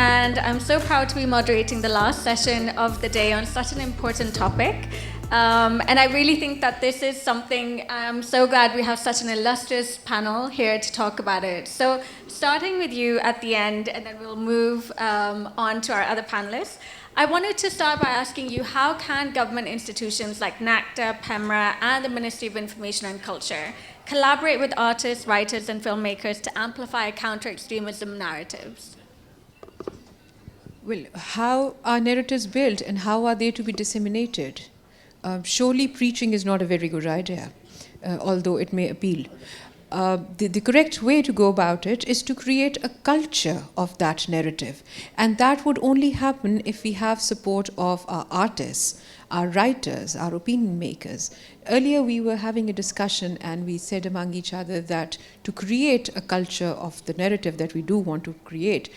and I'm so proud to be moderating the last session of the day on such an important topic. And I really think that this is something, I'm so glad we have such an illustrious panel here to talk about it. So starting with you at the end, and then we'll move on to our other panelists. I wanted to start by asking you, how can government institutions like NACTA, PEMRA, and the Ministry of Information and Culture collaborate with artists, writers, and filmmakers to amplify counter-extremism narratives? Well, how are narratives built and how are they to be disseminated? Surely preaching is not a very good idea, although it may appeal. The correct way to go about it is to create a culture of that narrative. And that would only happen if we have support of our artists, our writers, our opinion makers. Earlier we were having a discussion and we said among each other that to create a culture of the narrative that we do want to create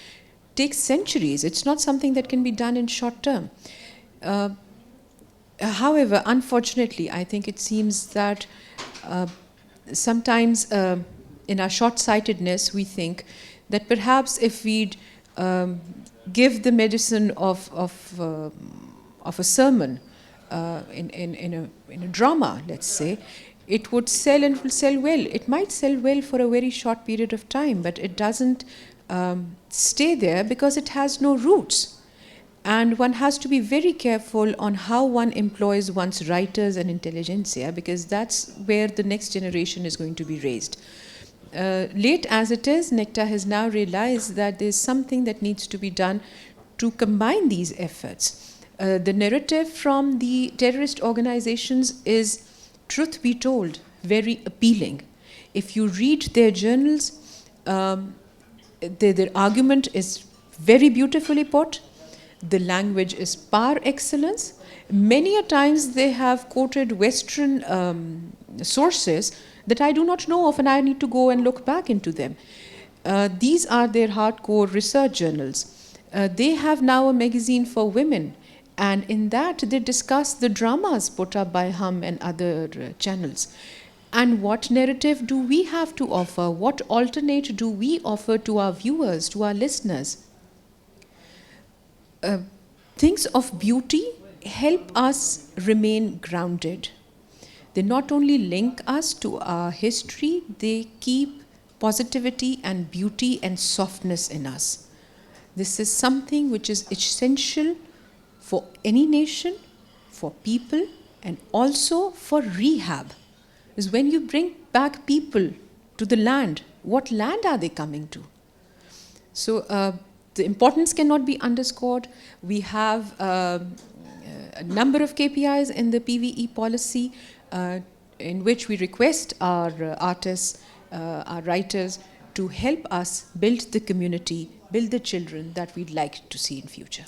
takes centuries. It's not something that can be done in short term. However, unfortunately, I think it seems that sometimes in our short-sightedness, we think that perhaps if we'd give the medicine of a sermon in a drama, let's say, it would sell and will sell well. It might sell well for a very short period of time, but it doesn't stay there because it has no roots. And one has to be very careful on how one employs one's writers and intelligentsia, because that's where the next generation is going to be raised. Late as it is, NECTA has now realized that there's something that needs to be done to combine these efforts. The narrative from the terrorist organizations is, truth be told, very appealing. If you read their journals, their argument is very beautifully put. The language is par excellence. Many a times they have quoted Western sources that I do not know of, and I need to go and look back into them. These are their hardcore research journals. They have now a magazine for women, and in that they discuss the dramas put up by Hum and other channels. And what narrative do we have to offer? What alternate do we offer to our viewers, to our listeners? Things of beauty help us remain grounded. They not only link us to our history, they keep positivity and beauty and softness in us. This is something which is essential for any nation, for people, and also for rehab. Is when you bring back people to the land, what land are they coming to? So the importance cannot be underscored. We have a number of KPIs in the PVE policy in which we request our artists, our writers to help us build the community, build the children that we'd like to see in future.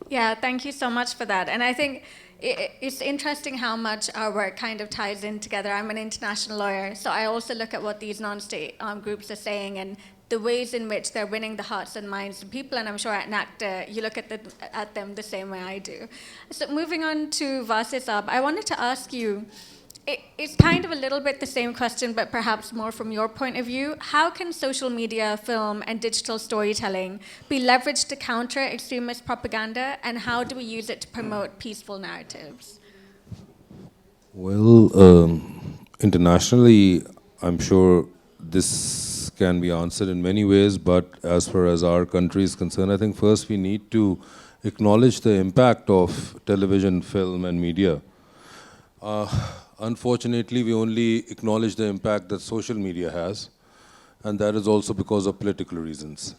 Yeah, thank you so much for that. And I think it's interesting how much our work kind of ties in together. I'm an international lawyer, so I also look at what these non-state groups are saying and the ways in which they're winning the hearts and minds of people, and I'm sure at NACTA you look at them the same way I do. So moving on to Vasisab, I wanted to ask you, it's kind of a little bit the same question, but perhaps more from your point of view. How can social media, film, and digital storytelling be leveraged to counter extremist propaganda, and how do we use it to promote peaceful narratives? Well, internationally, I'm sure this can be answered in many ways, but as far as our country is concerned, I think first we need to acknowledge the impact of television, film, and media. Unfortunately, we only acknowledge the impact that social media has, and that is also because of political reasons.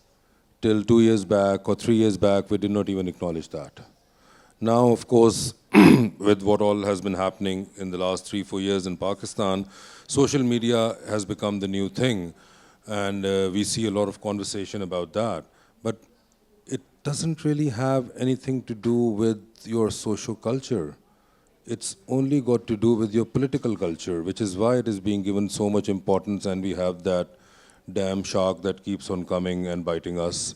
Till 2 years back or 3 years back, we did not even acknowledge that. Now, of course, with what all has been happening in the last 3-4 years in Pakistan, social media has become the new thing, and we see a lot of conversation about that. But it doesn't really have anything to do with your social culture. It's only got to do with your political culture, which is why it is being given so much importance, and we have that damn shark that keeps on coming and biting us.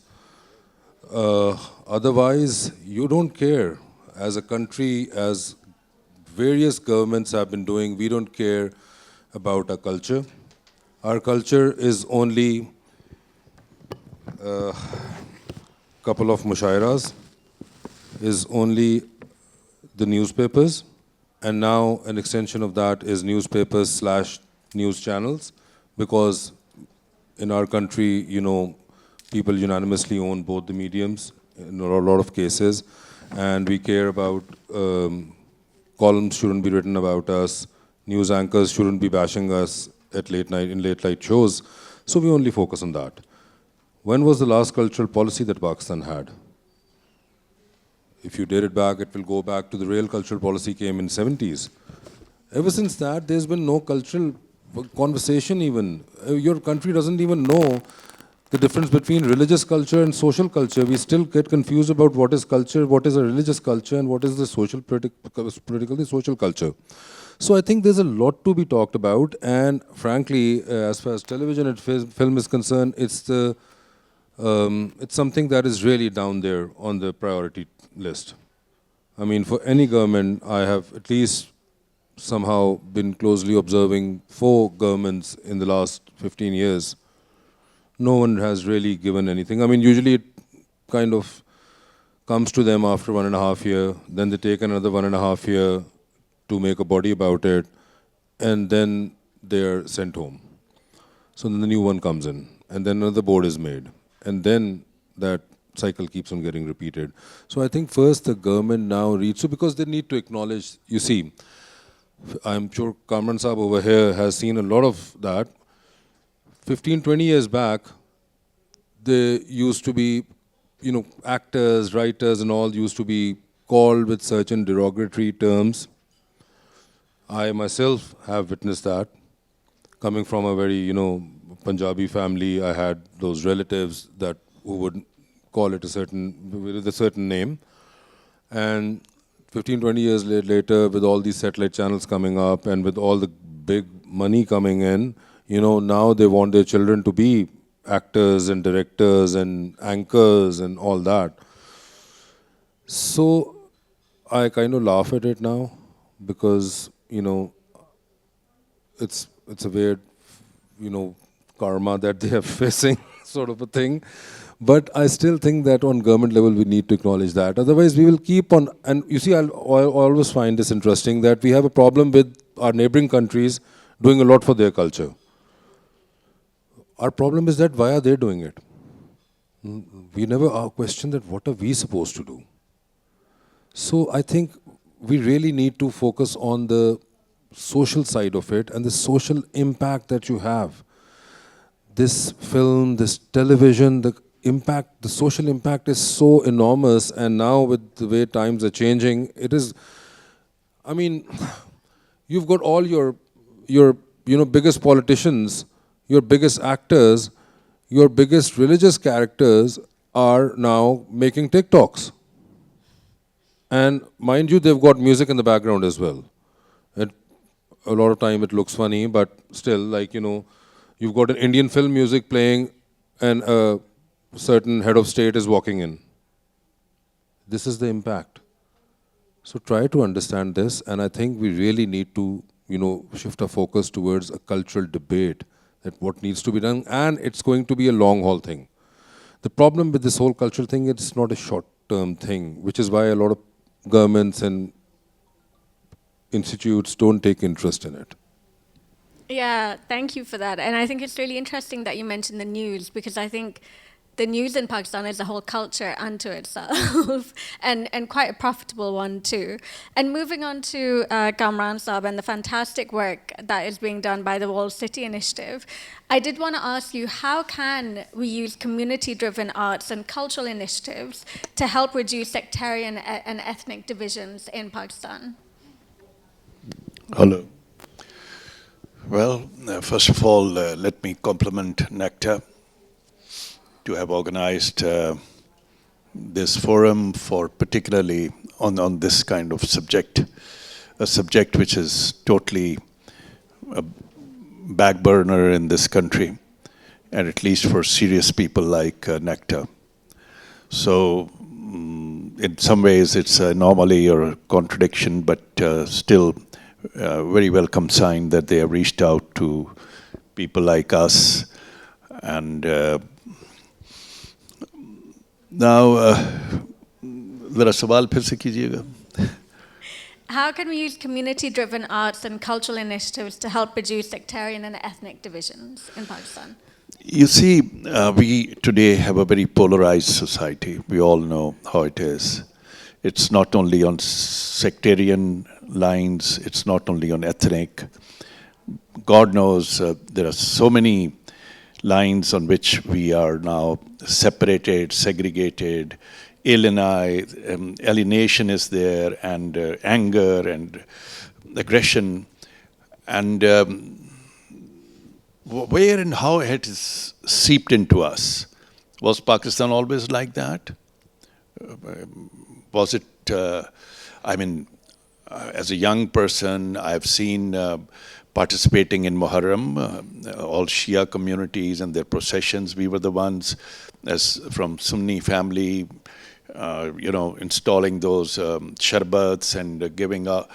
Otherwise, you don't care. As a country, as various governments have been doing, we don't care about our culture. Our culture is only couple of mushairas is only the newspapers, and now an extension of that is newspapers slash news channels, because in our country, people unanimously own both the mediums in a lot of cases, and we care about columns shouldn't be written about us, news anchors shouldn't be bashing us at late night shows, so we only focus on that. When was the last cultural policy that Pakistan had? If you date it back, it will go back to the real cultural policy came in 70s. Ever since that, there's been no cultural conversation even. Your country doesn't even know the difference between religious culture and social culture. We still get confused about what is culture, what is a religious culture, and what is the politically social culture. So I think there's a lot to be talked about, and frankly, as far as television and film is concerned, it's something that is really down there on the priority list. I mean, for any government, I have at least somehow been closely observing 4 governments in the last 15 years. No one has really given anything. I mean, usually it kind of comes to them after 1.5 years, then they take another 1.5 years to make a body about it, and then they're sent home. So then the new one comes in, and then another board is made, and then that cycle keeps on getting repeated. So I think first the government now reads, so because they need to acknowledge, you see, I'm sure Kamran Saab over here has seen a lot of that. 15, 20 years back, there used to be, actors, writers and all used to be called with certain derogatory terms. I myself have witnessed that. Coming from a very, Punjabi family, I had those relatives who would call it with a certain name. And 15, 20 years later, with all these satellite channels coming up and with all the big money coming in, now they want their children to be actors and directors and anchors and all that. So I kind of laugh at it now because, it's a weird, karma that they are facing sort of a thing. But I still think that on government level, we need to acknowledge that. Otherwise, we will keep on, and you see, I always find this interesting that we have a problem with our neighboring countries doing a lot for their culture. Our problem is that why are they doing it? We never question that what are we supposed to do? So I think we really need to focus on the social side of it and the social impact that you have. This film, this television, the social impact is so enormous, and now with the way times are changing, it is, I mean, you've got all your biggest politicians, your biggest actors, your biggest religious characters are now making TikToks. And mind you, they've got music in the background as well. A lot of time it looks funny, but still, you've got an Indian film music playing and a certain head of state is walking in. This is the impact. So try to understand this, and I think we really need to, shift our focus towards a cultural debate that what needs to be done, and it's going to be a long haul thing. The problem with this whole cultural thing, it's not a short-term thing, which is why a lot of governments and institutes don't take interest in it. Yeah, thank you for that. And I think it's really interesting that you mentioned the news, because I think the news in Pakistan is a whole culture unto itself and quite a profitable one too. And moving on to Kamran Saab and the fantastic work that is being done by the Wall City Initiative, I did want to ask you, how can we use community-driven arts and cultural initiatives to help reduce sectarian and ethnic divisions in Pakistan? Hello. Well, first of all, let me compliment Nectar to have organized this forum for particularly on this kind of subject, a subject which is totally a back burner in this country, and at least for serious people like Nectar. So in some ways it's an anomaly or a contradiction, but still very welcome sign that they have reached out to people like us, and Now, ذرا سوال پھر سے کیجیے گا. How can we use community-driven arts and cultural initiatives to help reduce sectarian and ethnic divisions in Pakistan? You see, we today have a very polarized society. We all know how it is. It's not only on sectarian lines, it's not only on ethnic. God knows there are so many lines on which we are now separated, segregated, alienation is there, and anger and aggression. And where and how it is seeped into us. Was Pakistan always like that? Was it, as a young person, I've seen participating in Muharram, all Shia communities and their processions. We were the ones, as from Sunni family, installing those sharbats and giving out.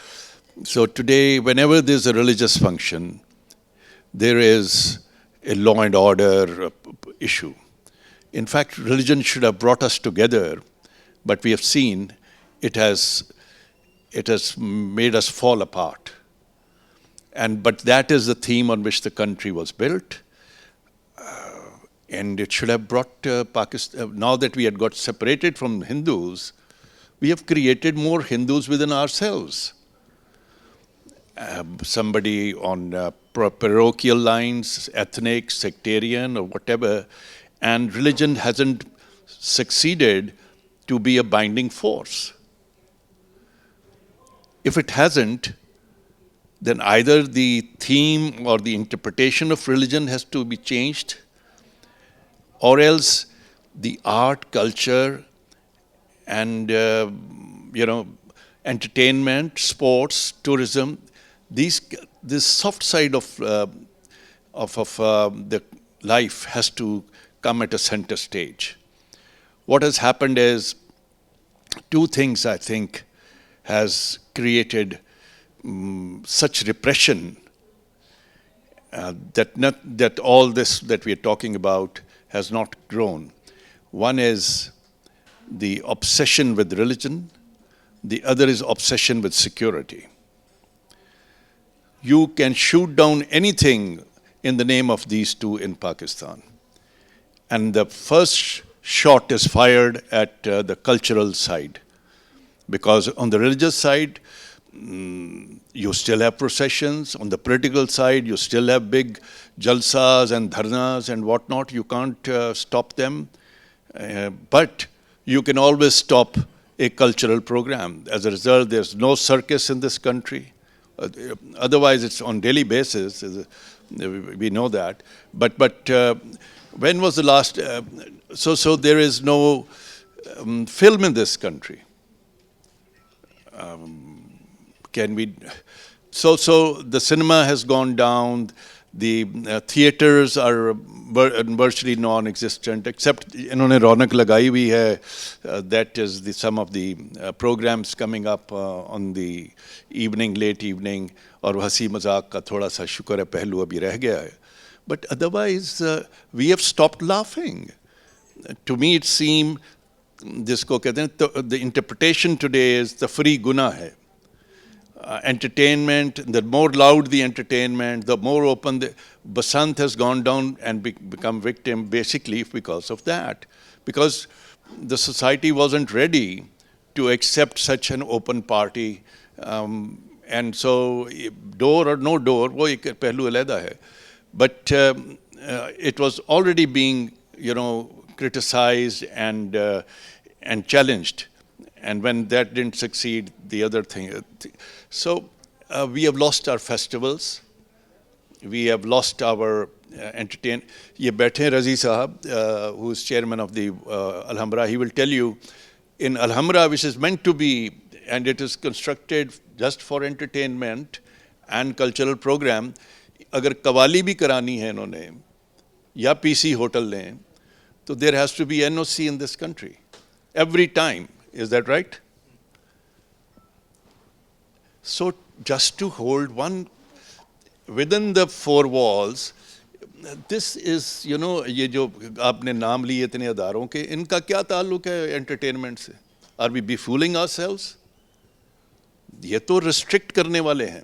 So today, whenever there's a religious function, there is a law and order issue. In fact, religion should have brought us together, but we have seen it has made us fall apart. But that is the theme on which the country was built. And it should have brought Pakistan. Now that we had got separated from Hindus, we have created more Hindus within ourselves. Somebody on parochial lines, ethnic, sectarian, or whatever, and religion hasn't succeeded to be a binding force. If it hasn't, then either the theme or the interpretation of religion has to be changed, or else the art, culture, and entertainment, sports, tourism, this soft side of the life has to come at a center stage. What has happened is two things, I think, has created such repression that all this that we are talking about has not grown. One is the obsession with religion. The other is obsession with security. You can shoot down anything in the name of these two in Pakistan. And the first shot is fired at the cultural side. Because on the religious side, you still have processions. On the political side, you still have big jalsas and dharnas and whatnot. You can't stop them. But you can always stop a cultural program. As a result, there's no circus in this country. Otherwise, it's on daily basis. We know that. But when was the last? So there is no film in this country. So the cinema has gone down. The theaters are virtually non-existent, except inhone raunak lagai hui hai. That is some of the programs coming up on the evening, late evening, aur hasi mazak ka thoda sa shukar hai pehlu abhi reh gaya hai. But otherwise, we have stopped laughing. To me, it seemed, jisko kehte hain, the interpretation today is the free guna hai. Entertainment, the more loud the entertainment, the more open the Basant has gone down and become victim basically because of that. Because the society wasn't ready to accept such an open party. And so door or no door, wo ek pehlu aleda hai. But it was already being, criticized and challenged. And when that didn't succeed, the other thing. So we have lost our festivals. We have lost our entertainment. Ye baithe Razi Sahab, who is chairman of the Alhambra, he will tell you, in Alhambra, which is meant to be, and it is constructed just for entertainment and cultural program, agar qawwali bhi karani hai inhone, ya PC hotel lein, so there has to be NOC in this country. Every time. Is that right? So just to hold one within the four walls, دس از یہ جو آپ نے نام لیے اتنے اداروں کے, ان کا کیا تعلق ہے انٹرٹینمنٹ سے؟ Are we befooling ourselves? یہ تو ریسٹرکٹ کرنے والے ہیں.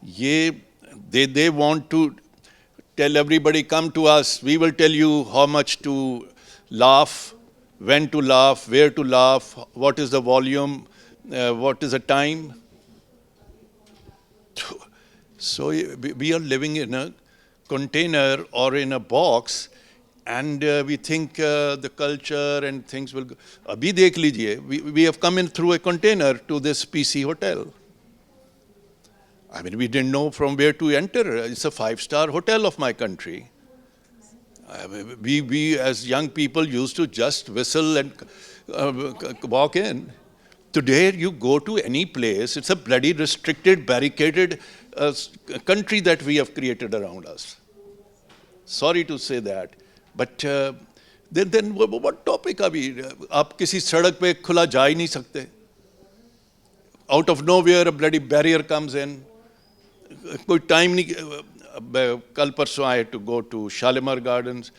یہ they want to tell everybody, come to us, we will tell you how much to laugh, when to laugh, where to laugh, what is the volume, what is the time. So we are living in a container or in a box, and we think the culture and things will go. Abhi dekh lijiye, we have come in through a container to this PC hotel. I mean, we didn't know from where to enter. It's a 5-star hotel of my country. We as young people used to just whistle and walk in. Today, you go to any place, it's a bloody restricted, barricaded country that we have created around us. Sorry to say that. But then what topic are we? آپ کسی سڑک پہ کھلا جا ہی نہیں سکتے. Out of nowhere, a bloody barrier comes in. کوئی time نہیں. کل پرسوں I had to go to Shalimar Gardens,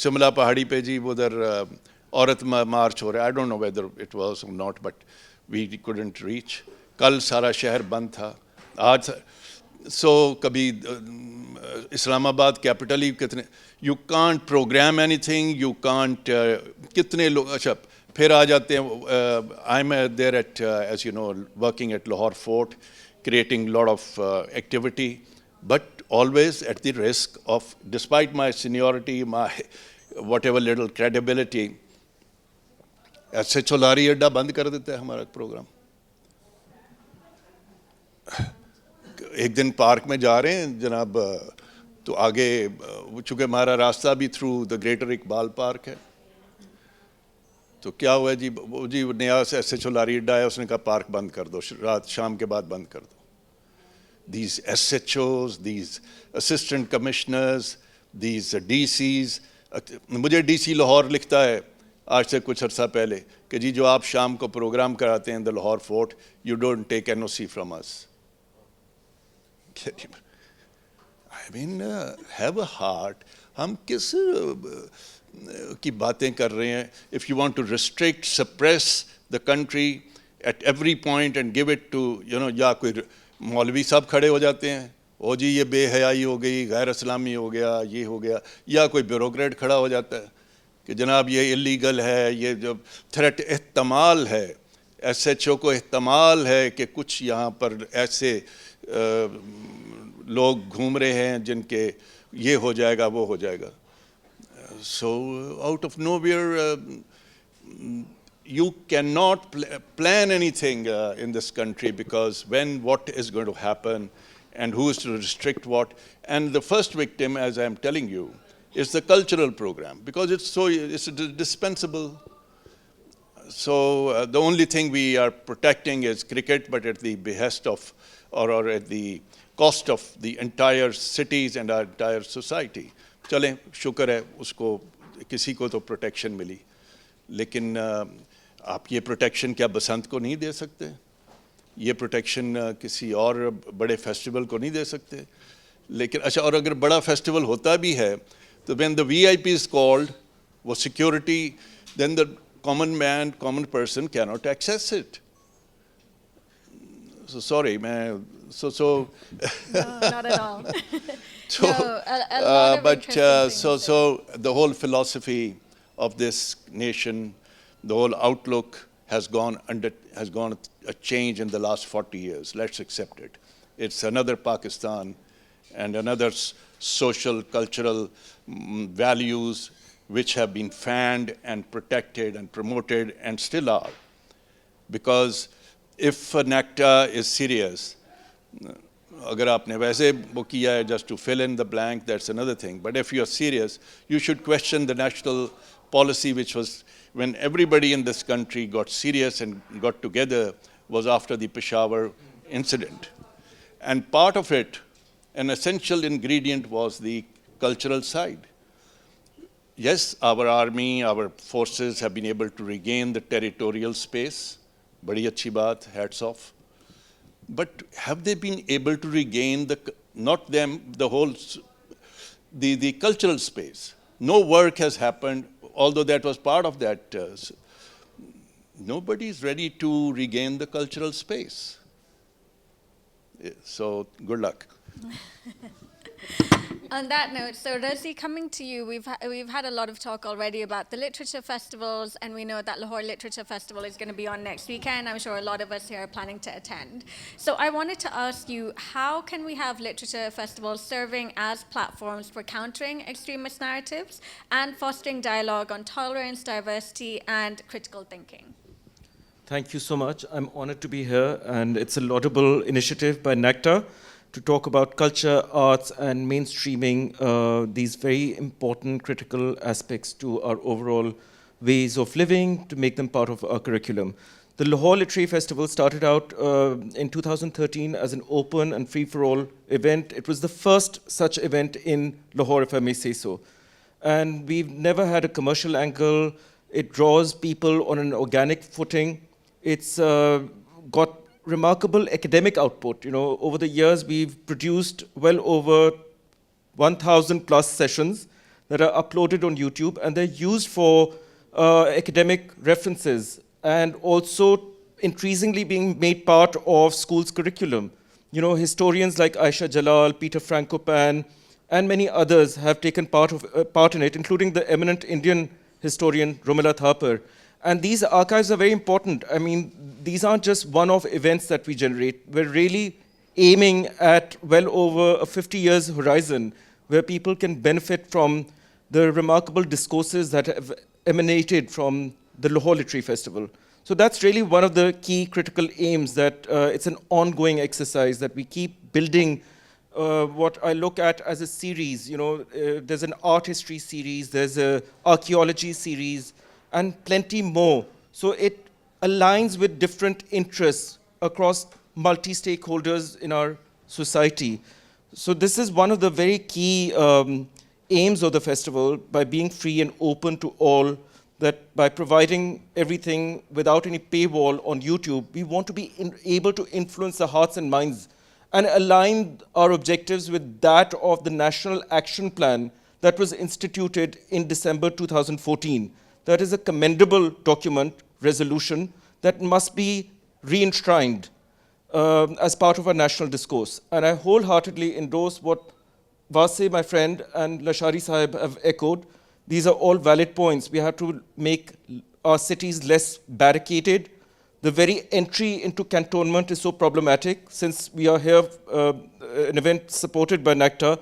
Shimla پہاڑی پہ جی ادھر عورت مارچ ہو رہا ہے. I don't know whether it was or not, but we couldn't reach. کل سارا شہر بند تھا. آج سو کبھی اسلام آباد کیپٹل ہی کتنے, you can't program anything, you can't, کتنے لوگ. اچھا پھر آ جاتے ہیں. I am there at as you know working at Lahore Fort, creating a lot of activity, but always at the risk of, despite my seniority, my whatever little credibility, SHO لاری اڈا بند کر دیتا ہے ہمارا پروگرام. ایک دن پارک میں جا رہے ہیں جناب, تو آگے چونکہ ہمارا راستہ بھی through the greater Iqbal park ہے, تو کیا ہوا جی, وہ جی نیا SHO لاری اڈا ہے, اس نے کہا پارک بند کر دو, رات شام کے بعد بند کر دو. These SHOs, these assistant commissioners, these DCs. مجھے DC لاہور لکھتا ہے آج سے کچھ عرصہ پہلے کہ جی جو آپ شام کو پروگرام کراتے ہیں the Lahore fort, you don't take NOC from us. I mean, have a heart. ہم کس کی باتیں کر رہے ہیں؟ If you want to restrict, suppress the country at every point and give it to, یا کوئی مولوی صاحب کھڑے ہو جاتے ہیں, او جی یہ بے حیائی ہو گئی, غیر اسلامی ہو گیا, یہ ہو گیا, یا کوئی بیوروکریٹ کھڑا ہو جاتا ہے کہ جناب یہ اللیگل ہے, یہ جو تھریٹ احتمال ہے, SHO کو احتمال ہے کہ کچھ یہاں پر ایسے لوگ گھوم رہے ہیں جن کے یہ ہو جائے گا وہ ہو جائے گا. So out of nowhere, you cannot plan anything in this country, because when what is going to happen and who is to restrict what. And the first victim, as I am telling you, is the cultural program, because it's dispensable. So the only thing we are protecting is cricket, but at the behest of or at the cost of the entire cities and our entire society. چلیں شکر ہے اس کو کسی کو تو protection ملی, لیکن آپ یہ پروٹیکشن کیا بسنت کو نہیں دے سکتے؟ یہ پروٹیکشن کسی اور بڑے فیسٹیول کو نہیں دے سکتے؟ لیکن اچھا, اور اگر بڑا فیسٹیول ہوتا بھی ہے تو when the VIP is called, وہ security, then the common man, common person cannot access it. So sorry, man. So No, not at all. No, a lot of but interesting things. so the whole philosophy of this nation, the whole outlook has gone a change in the last 40 years. Let's accept it. It's another Pakistan and another social, cultural values which have been fanned and protected and promoted and still are. Because if NACTA is serious, اگر آپ نے ویسے وہ کیا ہے just to fill in the blank, that's another thing. But if you're serious, you should question the national policy, which was when everybody in this country got serious and got together was after the Peshawar incident. And part of it, an essential ingredient was the cultural side. Yes, our army, our forces have been able to regain the territorial space. Badi achhi baat, hats off. But have they been able to regain not them, the whole the cultural space. No work has happened, although that was part of that. Nobody is ready to regain the cultural space. So good luck. On that note, so Rosie, coming to you, we've had a lot of talk already about the literature festivals, and we know that Lahore Literature Festival is going to be on next weekend. I'm sure a lot of us here are planning to attend. So I wanted to ask you, how can we have literature festivals serving as platforms for countering extremist narratives and fostering dialogue on tolerance, diversity, and critical thinking? Thank you so much. I'm honored to be here, and it's a laudable initiative by NACTA to talk about culture, arts, and mainstreaming these very important critical aspects to our overall ways of living, to make them part of our curriculum. The Lahore Literary Festival started out in 2013 as an open and free-for-all event. It was the first such event in Lahore, if I may say so. And we've never had a commercial angle. It draws people on an organic footing. It's got remarkable academic output. You know, over the years, we've produced well over 1,000 plus sessions that are uploaded on YouTube, and they're used for academic references and also increasingly being made part of schools' curriculum. You know, historians like Aisha Jalal, Peter Frankopan, and many others have taken part in it, including the eminent Indian historian Romila Thapar. And these archives are very important. I mean, these aren't just one-off events that we generate. We're really aiming at well over a 50 years horizon where people can benefit from the remarkable discourses that have emanated from the Lahore Literary Festival. So that's really one of the key critical aims, that it's an ongoing exercise, that we keep building what I look at as a series. You know, there's an art history series, there's an archaeology series, and plenty more. So it aligns with different interests across multi-stakeholders in our society. So this is one of the very key aims of the festival, by being free and open to all, that by providing everything without any paywall on YouTube, we want to be able to influence the hearts and minds and align our objectives with that of the National Action Plan that was instituted in December 2014. That is a commendable document, resolution, that must be re-enshrined as part of our national discourse. And I wholeheartedly endorse what Vase, my friend, and Lashari Sahib have echoed. These are all valid points. We have to make our cities less barricaded. The very entry into cantonment is so problematic, since we are here, an event supported by NACTA.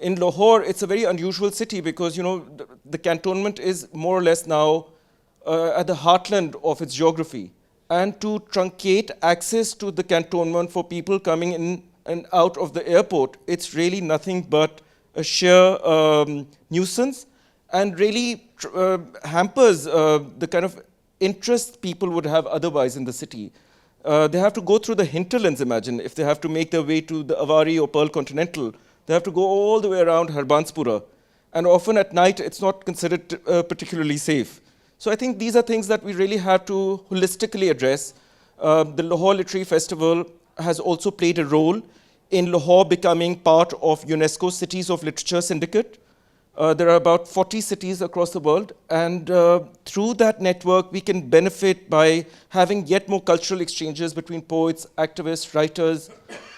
In Lahore, it's a very unusual city because, you know, the cantonment is more or less now at the heartland of its geography. And to truncate access to the cantonment for people coming in and out of the airport, it's really nothing but a sheer nuisance, and really hampers the kind of interest people would have otherwise in the city. They have to go through the hinterlands, imagine, if they have to make their way to the Avari or Pearl Continental. They have to go all the way around Harbanspura. And often at night, it's not considered particularly safe. So I think these are things that we really have to holistically address. The Lahore Literary Festival has also played a role in Lahore becoming part of UNESCO Cities of Literature Syndicate. There are about 40 cities across the world, and through that network, we can benefit by having yet more cultural exchanges between poets, activists, writers,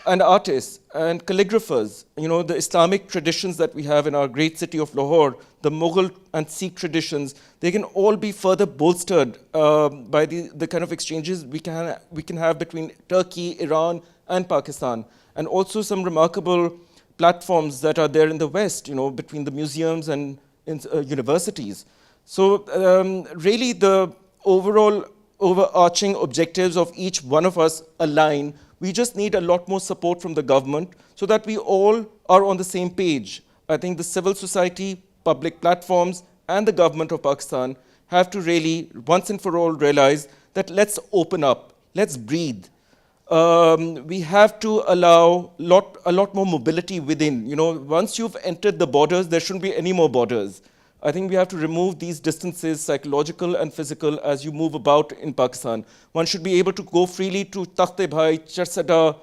and artists, and calligraphers. You know, the Islamic traditions that we have in our great city of Lahore, the Mughal and Sikh traditions, they can all be further bolstered by the kind of exchanges we can have between Turkey, Iran, and Pakistan, and also some remarkable platforms that are there in the West, you know, between the museums and universities. So really the overall overarching objectives of each one of us align. We just need a lot more support from the government so that we all are on the same page. I think the civil society, public platforms, and the government of Pakistan have to really, once and for all, realize that let's open up, let's breathe. We have to allow a lot more mobility within. You know, once you've entered the borders, there shouldn't be any more borders. I think we have to remove these distances, psychological and physical, as you move about in Pakistan. One should be able to go freely to Takhte Bhai, Charsada,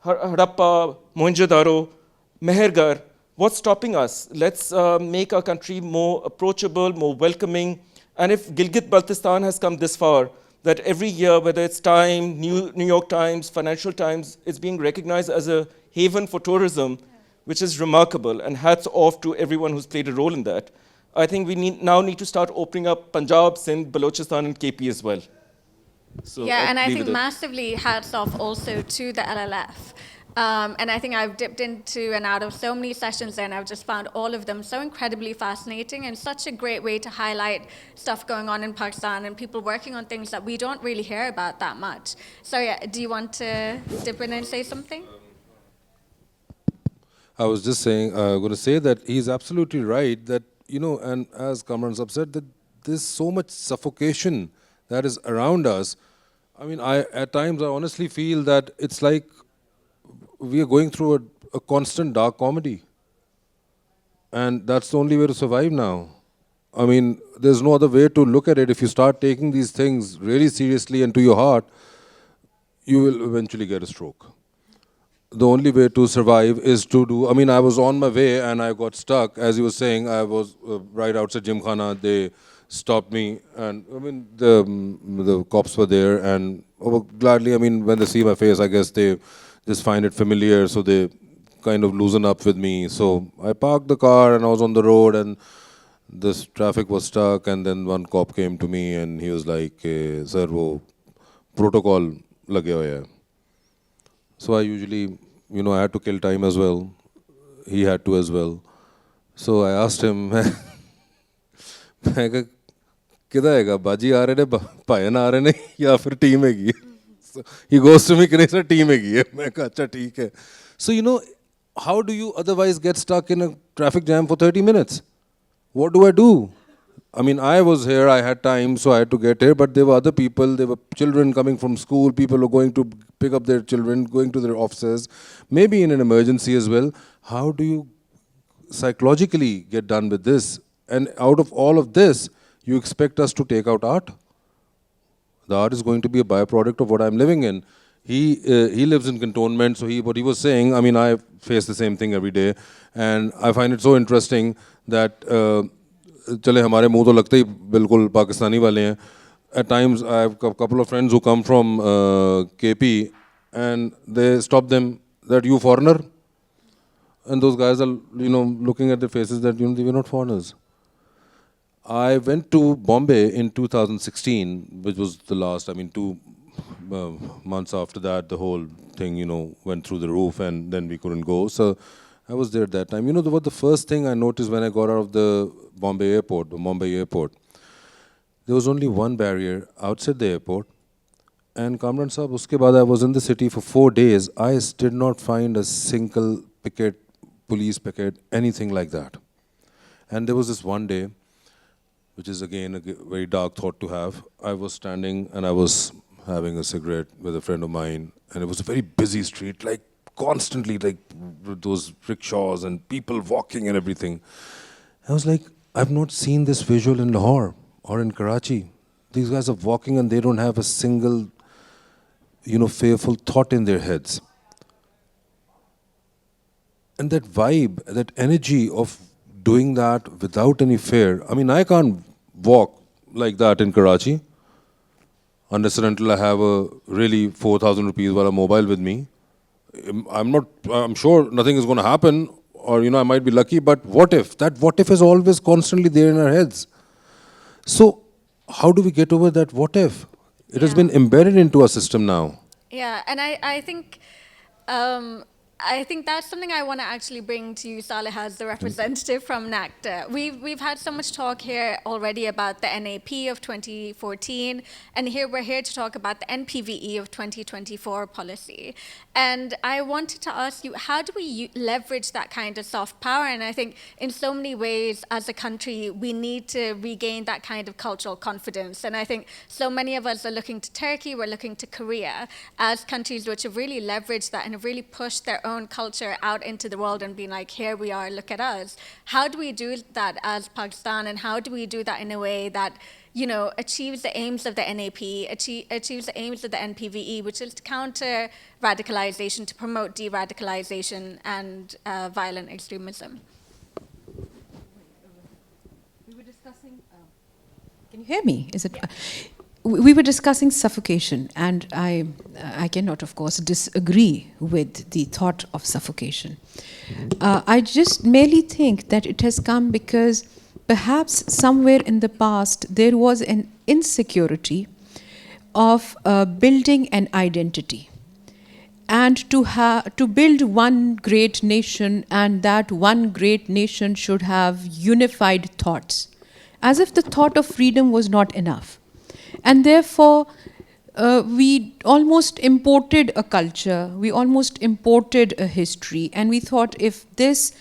Harappa, Mohenjo-daro, Mehergarh. What's stopping us? Let's make our country more approachable, more welcoming. And if Gilgit-Baltistan has come this far, that every year, whether it's Time, New York Times, Financial Times, it's being recognized as a haven for tourism, which is remarkable, and hats off to everyone who's played a role in that. I think we now need to start opening up Punjab, Sindh, Balochistan, and KP as well. So Yeah, I'll and I leave think it there. massively hats off also to the LLF. And I think I've dipped into and out of so many sessions there, and I've just found all of them so incredibly fascinating and such a great way to highlight stuff going on in Pakistan and people working on things that we don't really hear about that much. So yeah, do you want to dip in and say something? I was just saying, going to say that he's absolutely right that, and as Kamran Sahab said, that there's so much suffocation that is around us. I mean, at times I honestly feel that it's like we are going through a constant dark comedy. And that's the only way to survive now. I mean, there's no other way to look at it. If you start taking these things really seriously and to your heart, you will eventually get a stroke. The only way to survive is to do, I mean, I was on my way and I got stuck. As you were saying, I was right outside Gymkhana. They stopped me, and I mean, the cops were there, and gladly, I mean, when they see my face, I guess they just find it familiar, so they kind of loosen up with me. So I parked the car and I was on the road, and this traffic was stuck, and then one cop came to me and he was like, sir, wo protocol lage hoye hai. So I usually, I had to kill time as well. He had to as well. So I asked him, किधर हैगा बाजी आ रहे ने भायन आ रहे ने या फिर team हैगी है. So he goes to me, कि नहीं सर टीम हैगी है. मैं कहा अच्छा ठीक है. So how do you otherwise get stuck in a traffic jam for 30 minutes? What do I do? I mean, I was here, I had time, so I had to get here, but there were other people, there were children coming from school, people were going to pick up their children, going to their offices, maybe in an emergency as well. How do you psychologically get done with this? And out of all of this, you expect us to take out art? The art is going to be a byproduct of what I'm living in. He lives in cantonment, so what he was saying, I mean, I face the same thing every day, and I find it so interesting that चले हमारे मुंह तो लगते ही बिल्कुल पाकिस्तानी वाले हैं. At times, I have a couple of friends who come from KP, and they stop them that you foreigner, and those guys are looking at their faces that they were not foreigners. I went to Bombay in 2016, which was the last. I mean, 2 months after that, the whole thing went through the roof, and then we couldn't go. So I was there at that time. What the first thing I noticed when I got out of the Bombay airport, the Mumbai airport, there was only one barrier outside the airport. And Kamran Sahab, uske baad I was in the city for 4 days. I did not find a single picket, police picket, anything like that. And there was this one day, which is again a very dark thought to have. I was standing and I was having a cigarette with a friend of mine, and it was a very busy street, like constantly, like those rickshaws and people walking and everything. I was like, I've not seen this visual in Lahore or in Karachi. These guys are walking and they don't have a single, fearful thought in their heads. And that vibe, that energy of doing that without any fear. I mean, I can't walk like that in Karachi unless and until I have a really 4,000 rupees wala mobile with me. I'm sure nothing is going to happen, or I might be lucky, but what if? That what if is always constantly there in our heads. So how do we get over that what if? It has been embedded into our system now. Yeah, and I think that's something I want to actually bring to you, Saleh, as the representative from NACTA. We've had so much talk here already about the NAP of 2014, and we're here to talk about the NPVE of 2024 policy. And I wanted to ask you, how do we leverage that kind of soft power? And I think in so many ways, as a country, we need to regain that kind of cultural confidence. And I think so many of us are looking to Turkey, we're looking to Korea as countries which have really leveraged that and have really pushed their own culture out into the world and being like, here we are, look at us. How do we do that as Pakistan, and how do we do that in a way that, you know, achieves the aims of the NAP, achieves the aims of the NPVE, which is to counter radicalization, to promote de-radicalization and violent extremism? We were discussing. Can you hear me? Is it? We were discussing suffocation, and I cannot, of course, disagree with the thought of suffocation. I just merely think that it has come because perhaps somewhere in the past there was an insecurity of building an identity, and to build one great nation, and that one great nation should have unified thoughts, as if the thought of freedom was not enough. And therefore, we almost imported a culture, we almost imported a history, and we thought if this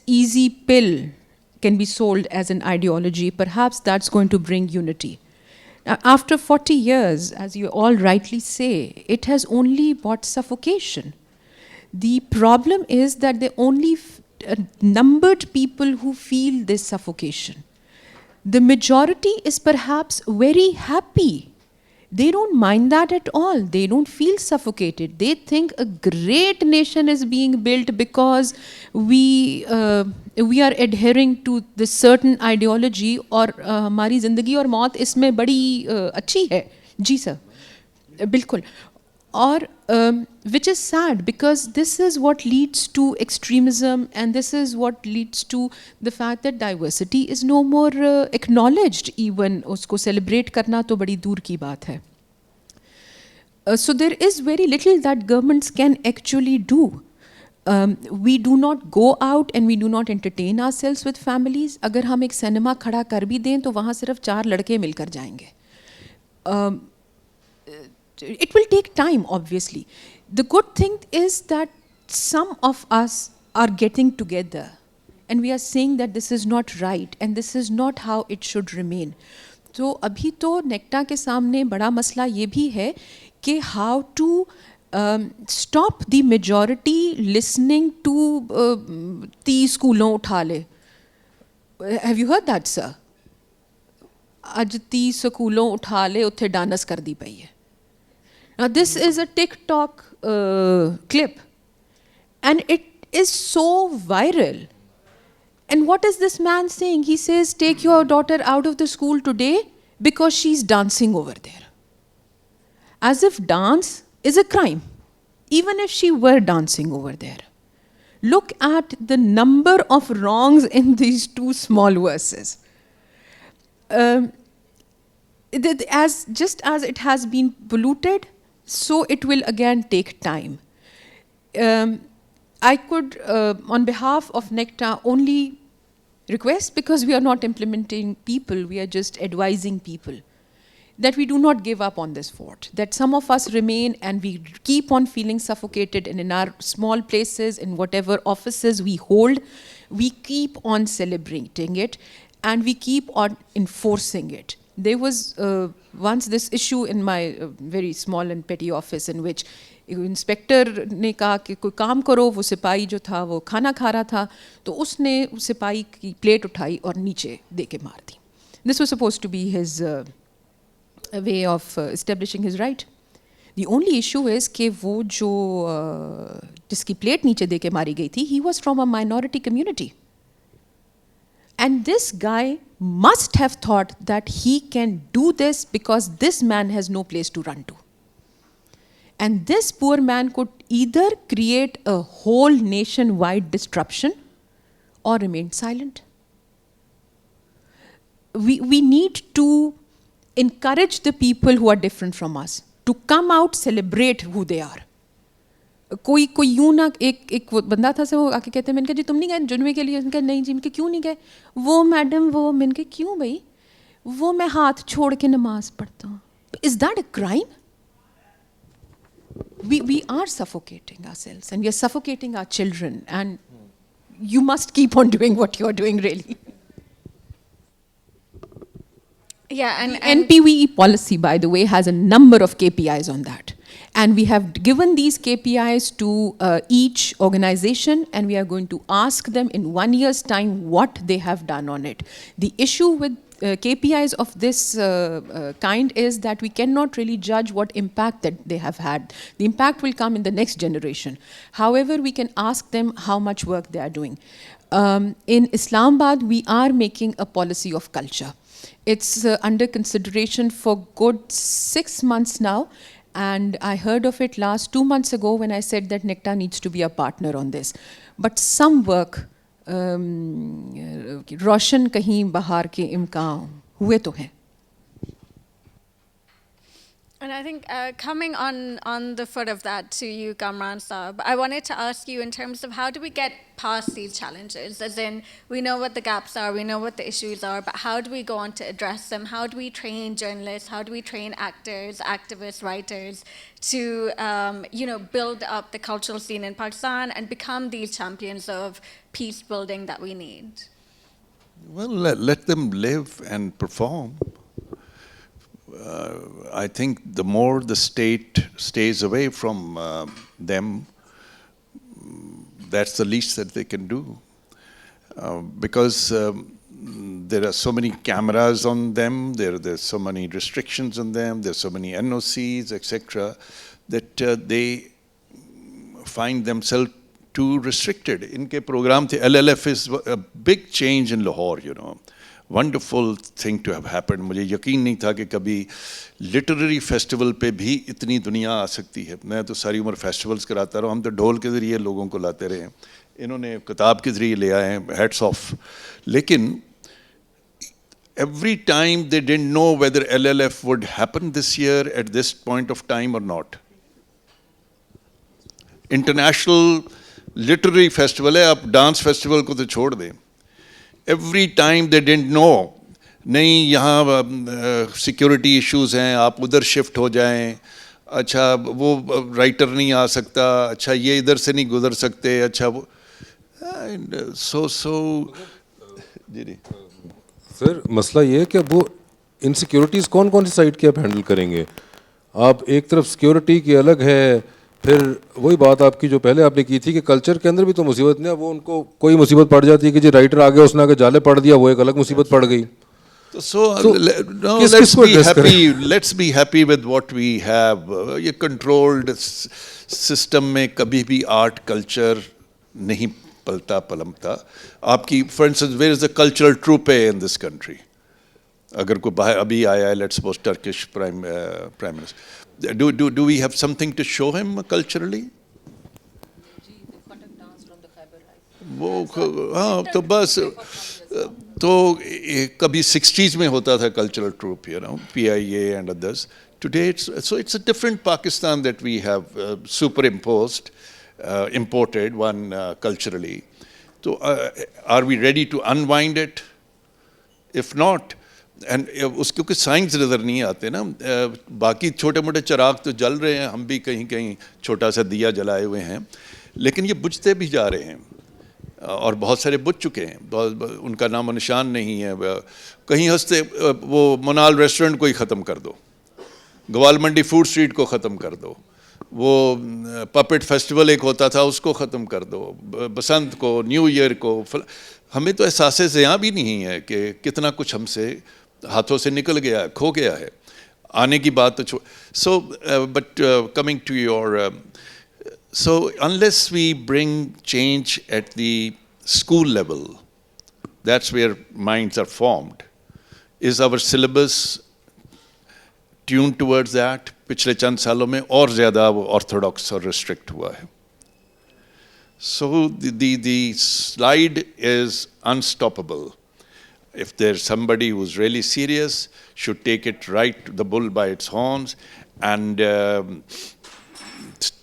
easy pill can be sold as an ideology, perhaps that's going to bring unity. Now, after 40 years, as you all rightly say, it has only brought suffocation. The problem is that there are only numbered people who feel this suffocation. The majority is perhaps very happy. They don't mind that at all. They don't feel suffocated. They think a great nation is being built because we are adhering to this certain ideology, और हमारी ज़िंदगी और मौत इसमें बड़ी अच्छी है. जी sir, बिल्कुल. Or which is sad, because this is what leads to extremism, and this is what leads to the fact that diversity is no more acknowledged. Even usko celebrate karna to badi dur ki baat hai. So there is very little that governments can actually do. We do not go out and we do not entertain ourselves with families. अगर हम एक cinema खड़ा कर भी दें तो वहाँ सिर्फ 4 लड़के मिलकर जाएंगे. It will take time, obviously. The good thing is that some of us are getting together and we are saying that this is not right and this is not how it should remain. तो अभी तो नेक्टा के सामने बड़ा मसला ये भी है कि how to stop the majority listening to 30 स्कूलों उठा ले. Have you heard that, sir? आज 30 स्कूलों उठा ले उत्थे डांस कर दी पई है. Now this is a TikTok clip and it is so viral. And what is this man saying? He says, take your daughter out of the school today because she's dancing over there. As if dance is a crime, even if she were dancing over there. Look at the number of wrongs in these 2 small verses. Just as it has been polluted, so it will again take time. I could, on behalf of NECTA, only request, because we are not implementing people, we are just advising people, that we do not give up on this fort, that some of us remain and we keep on feeling suffocated, and in our small places, in whatever offices we hold, we keep on celebrating it and we keep on enforcing it. There was once this issue in my very small and petty office in which inspector ने कहा कि कोई काम करो. वो सिपाही जो था वो खाना खा रहा था तो उसने सिपाही की प्लेट उठाई और नीचे दे के मार दी. This was supposed to be his way of establishing his right. The only issue is कि वो जो जिसकी प्लेट नीचे दे के मारी गई थी, he was from a minority community. And this guy must have thought that he can do this because this man has no place to run to. And this poor man could either create a whole nationwide disruption or remain silent. We need to encourage the people who are different from us to come out, celebrate who they are. कोई यूं ना एक बंदा था, वो आके कहते हैं, मैंने कहा जी तुम नहीं गए जुम्मे के लिए? उन्होंने कहा नहीं जी. मैंने कहा क्यों नहीं गए? वो मैडम वो. मैंने कहा क्यों भाई? वो मैं हाथ छोड़ के नमाज पढ़ता हूँ. Is that a crime? We are suffocating ourselves and we are suffocating our children, and you must keep on doing what you're doing, really. Yeah, and NPVE policy, by the way, has a number of KPIs on that. And we have given these KPIs to each organization, and we are going to ask them in 1 year's time what they have done on it. The issue with KPIs of this kind is that we cannot really judge what impact that they have had. The impact will come in the next generation. However, we can ask them how much work they are doing. In Islamabad, we are making a policy of culture. It's under consideration for good 6 months now, and I heard of it last 2 months ago when I said that NECTA needs to be a partner on this. But some work, روشن کہیں بہار کے امکان ہوئے تو ہیں. And I think coming on the foot of that to you, Kamran Saab, I wanted to ask you in terms of how do we get past these challenges? As in, we know what the gaps are, we know what the issues are, but how do we go on to address them? How do we train journalists? How do we train actors, activists, writers to, build up the cultural scene in Pakistan and become these champions of peace building that we need? Well, let them live and perform. I think the more the state stays away from them, that's the least that they can do. Because there are so many cameras on them, there's so many restrictions on them, there's so many NOCs, etc., that they find themselves too restricted. Inke program the LLF is a big change in Lahore, wonderful thing to have happened. مجھے یقین نہیں تھا کہ کبھی literary festival پہ بھی اتنی دنیا آ سکتی ہے. میں تو ساری عمر فیسٹیولز کراتا رہا ہوں, ہم تو ڈھول کے ذریعے لوگوں کو لاتے رہے ہیں, انہوں نے کتاب کے ذریعے لے آئے ہیں, ہیٹس آف. لیکن every time they didn't know whether LLF would happen this year at this point of time or not. International literary festival ہے, آپ ڈانس فیسٹیول کو تو چھوڑ دیں. Every time they didn't know, نہیں یہاں سیکیورٹی ایشوز ہیں, آپ ادھر شفٹ ہو جائیں, اچھا وہ رائٹر نہیں آ سکتا, اچھا یہ ادھر سے نہیں گزر سکتے, اچھا وہ جی. سر مسئلہ یہ ہے کہ وہ انسیکیورٹیز کون سی سائڈ کی آپ ہینڈل کریں گے. آپ ایک طرف سیکیورٹی کی الگ ہے, پھر وہی بات آپ کی جو پہلے آپ نے کی تھی کہ کلچر کے اندر بھی تو مصیبت نہیں ہے. وہ ان کو کوئی مصیبت پڑ جاتی ہے کہ جی رائٹر آ گیا, اس نے آ کے جالے پڑھ دیا, وہ ایک الگ مصیبت پڑ گئی. Let's be happy with what we have. یہ کنٹرولڈ سسٹم میں کبھی بھی آرٹ کلچر نہیں پلتا پلمتا. آپ کی for instance where is the cultural troupe in this country. اگر کوئی باہر ابھی آیا ہے, let's suppose Turkish prime minister, do we have something to show him culturally? وہ ہاں تو بس تو کبھی 60s میں ہوتا تھا cultural troupe, PIA and others. Today it's a different Pakistan that we have superimposed, imported one culturally. So are we ready to unwind it? If not, and اس کے کچھ سائنس نظر نہیں آتے نا. باقی چھوٹے موٹے چراغ تو جل رہے ہیں, ہم بھی کہیں کہیں چھوٹا سا دیا جلائے ہوئے ہیں, لیکن یہ بجھتے بھی جا رہے ہیں, اور بہت سارے بجھ چکے ہیں, ان کا نام و نشان نہیں ہے. کہیں ہنستے وہ منال ریسٹورنٹ کو ہی ختم کر دو, گوال منڈی فوڈ اسٹریٹ کو ختم کر دو, وہ پپٹ فیسٹیول ایک ہوتا تھا اس کو ختم کر دو, بسنت کو, نیو ایئر کو. ہمیں تو احساس زیاں بھی نہیں ہے کہ کتنا کچھ ہم سے ہاتھوں سے نکل گیا ہے, کھو گیا ہے. آنے کی بات تو so but coming to your so unless we bring change at the school level, that's where minds are formed. Is our syllabus tuned towards that? پچھلے چند سالوں میں اور زیادہ وہ آرتھوڈاکس اور ریسٹرکٹ ہوا ہے. So the slide is unstoppable. If there's somebody who's really serious, should take it right, the bull by its horns, and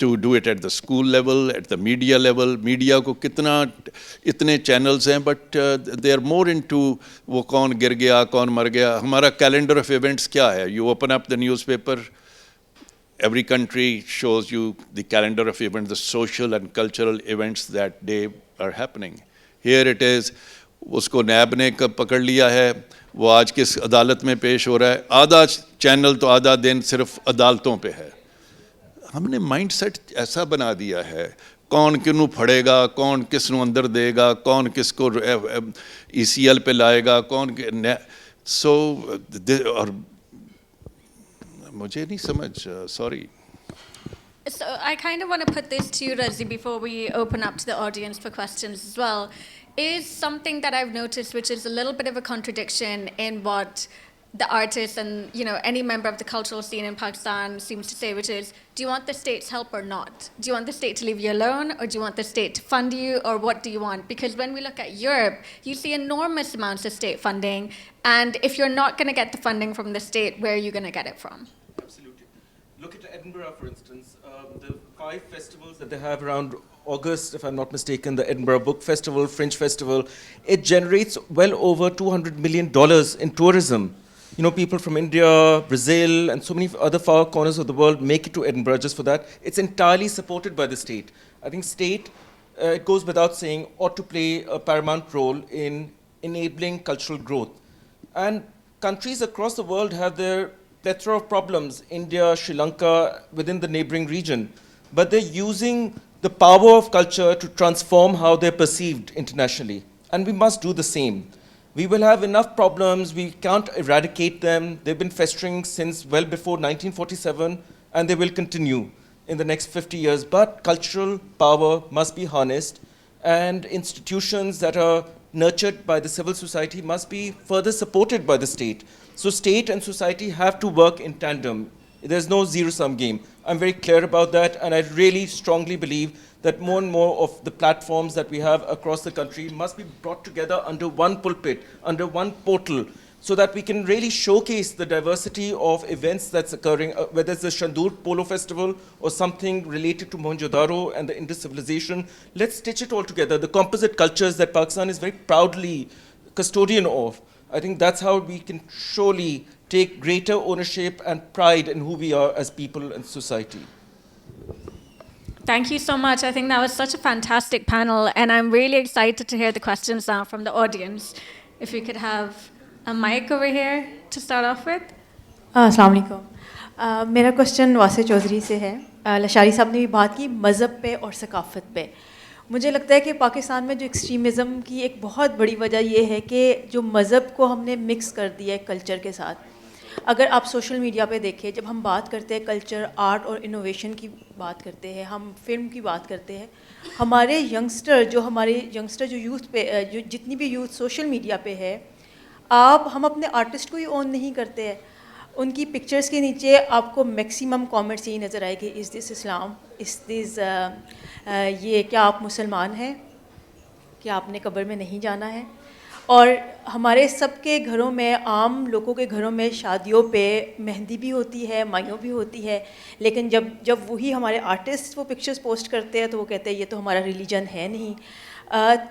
to do it at the school level, at the media level. Media ko itne channels hain, but they are more into wo kaun gir gaya, kaun mar gaya. Hamara calendar of events kya hai? You open up the newspaper, every country shows you the calendar of events, the social and cultural events that day are happening. Here it is, اس کو NAB نے پکڑ لیا ہے, وہ آج کس عدالت میں پیش ہو رہا ہے. آدھا چینل تو آدھا دن صرف عدالتوں پہ ہے. ہم نے مائنڈ سیٹ ایسا بنا دیا ہے, کون کنوں پھڑے گا, کون کس نو اندر دے گا, کون کس کو ECL پہ لائے گا, کون سو, اور مجھے نہیں سمجھ, sorry. So I kind of want to put this to you, Razi, before we open up to the audience for questions as well, is something that I've noticed which is a little bit of a contradiction in what the artists and, you know, any member of the cultural scene in Pakistan seems to say, which is, do you want the state's help or not? Do you want the state to leave you alone, or do you want the state to fund you, or what do you want? Because when we look at Europe, you see enormous amounts of state funding, and if you're not going to get the funding from the state, where are you going to get it from? Absolutely. Look at Edinburgh, for instance. The 5 festivals that they have around August, if I'm not mistaken, the Edinburgh Book Festival, Fringe Festival, it generates well over $200 million in tourism. You know, people from India, Brazil, and so many other far corners of the world make it to Edinburgh just for that. It's entirely supported by the state. I think state, it goes without saying, ought to play a paramount role in enabling cultural growth. And countries across the world have their plethora of problems, India, Sri Lanka, within the neighboring region. But they're using the power of culture to transform how they're perceived internationally. And we must do the same. We will have enough problems, we can't eradicate them. They've been festering since well before 1947, and they will continue in the next 50 years. But cultural power must be harnessed, and institutions that are nurtured by the civil society must be further supported by the state. So state and society have to work in tandem. There's no zero-sum game. I'm very clear about that, and I really strongly believe that more and more of the platforms that we have across the country must be brought together under one pulpit, under one portal, so that we can really showcase the diversity of events that's occurring, whether it's the Shandur Polo Festival or something related to Mohenjo-daro and the Indus civilization. Let's stitch it all together, the composite cultures that Pakistan is very proudly custodian of. I think that's how we can surely take greater ownership and pride in who we are as people and society. Thank you so much. I think that was such a fantastic panel, and I'm really excited to hear the questions now from the audience. If we could have a mic over here to start off with. السلام علیکم. میرا question واسع چودھری سے ہے. لشاری صاحب نے بھی بات کی مذہب پہ اور ثقافت پہ. مجھے لگتا ہے کہ پاکستان میں جو ایکسٹریمزم کی ایک بہت بڑی وجہ یہ ہے کہ جو مذہب کو ہم نے مکس کر دیا ہے کلچر کے ساتھ. اگر آپ سوشل میڈیا پہ دیکھیں, جب ہم بات کرتے ہیں کلچر, آرٹ اور انوویشن کی بات کرتے ہیں, ہم فلم کی بات کرتے ہیں, ہمارے ینگسٹر جو یوتھ پہ, جو جتنی بھی یوتھ سوشل میڈیا پہ ہے, ہم اپنے آرٹسٹ کو ہی اون نہیں کرتے ہیں. ان کی پکچرز کے نیچے آپ کو میکسیمم کامنٹس یہی نظر آئے کہ از دس اسلام, از دس یہ کیا آپ مسلمان ہیں, کیا آپ نے قبر میں نہیں جانا ہے. اور ہمارے سب کے گھروں میں, عام لوگوں کے گھروں میں شادیوں پہ مہندی بھی ہوتی ہے, مائیوں بھی ہوتی ہے, لیکن جب وہی ہمارے آرٹسٹ وہ پکچرز پوسٹ کرتے ہیں تو وہ کہتے ہیں یہ تو ہمارا ریلیجن ہے نہیں.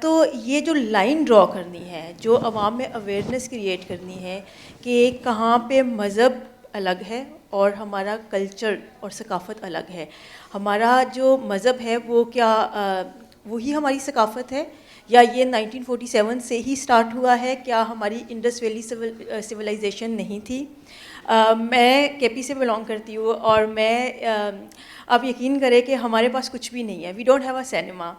تو یہ جو لائن ڈرا کرنی ہے, جو عوام میں اویئرنیس کریٹ کرنی ہے کہ کہاں پہ مذہب الگ ہے اور ہمارا کلچر اور ثقافت الگ ہے. ہمارا جو مذہب ہے وہ کیا وہی ہماری ثقافت ہے, یا یہ 1947 سے ہی سٹارٹ ہوا ہے؟ کیا ہماری انڈس ویلی سویلائزیشن نہیں تھی؟ میں کے پی سے بلانگ کرتی ہوں, اور میں آپ یقین کریں کہ ہمارے پاس کچھ بھی نہیں ہے. We don't have a cinema.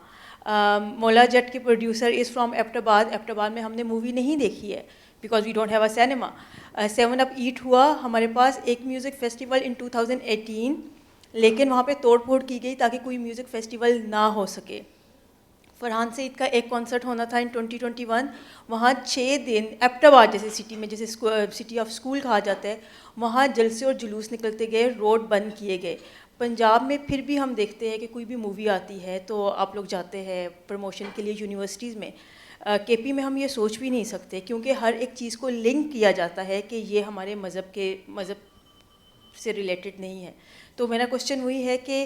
Maula Jatt کے producer is from Abbottabad. Abbottabad میں ہم نے مووی نہیں دیکھی ہے because we don't have a cinema. 7 up at ہوا ہمارے پاس ایک میوزک فیسٹیول ان 2018, لیکن وہاں پہ توڑ پھوڑ کی گئی تاکہ کوئی میوزک فیسٹیول نہ ہو سکے. فرحان سعید کا ایک کانسرٹ ہونا تھا ان 2021, وہاں 6 دن ایبٹ آباد جیسے سٹی میں, جیسے سٹی آف اسکول کہا جاتا ہے, وہاں جلسے اور جلوس نکلتے گئے, روڈ بند کیے گئے. پنجاب میں پھر بھی ہم دیکھتے ہیں کہ کوئی بھی مووی آتی ہے تو آپ لوگ جاتے ہیں پروموشن کے لیے یونیورسٹیز میں. کے پی میں ہم یہ سوچ بھی نہیں سکتے کیونکہ ہر ایک چیز کو لنک کیا جاتا ہے کہ یہ ہمارے مذہب سے ریلیٹڈ نہیں ہے. تو میرا کوشچن وہی ہے کہ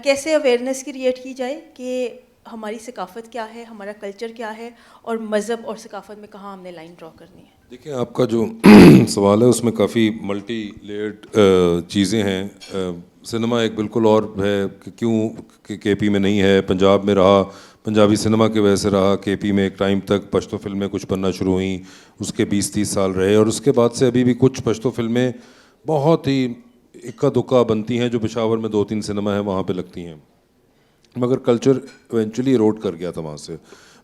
کیسے اویئرنیس کریٹ کی جائے کہ ہماری ثقافت کیا ہے, ہمارا کلچر کیا ہے, اور مذہب اور ثقافت میں کہاں ہم نے لائن ڈرا کرنی ہے. دیکھیں, آپ کا جو سوال ہے اس میں کافی ملٹی لیئرڈ چیزیں ہیں. سنیما ایک بالکل اور ہے کہ کیوں کے پی میں نہیں ہے. پنجاب میں رہا, پنجابی سنیما کی وجہ سے رہا. کے پی میں ایک ٹائم تک پشتو فلمیں کچھ بننا شروع ہوئیں, اس کے 20-30 سال رہے, اور اس کے بعد سے ابھی بھی کچھ پشتو فلمیں بہت ہی اکا دکا بنتی ہیں جو پشاور میں 2-3 سنیما ہے وہاں پہ لگتی ہیں, مگر کلچر ایونچولی اروڈ کر گیا تھا وہاں سے.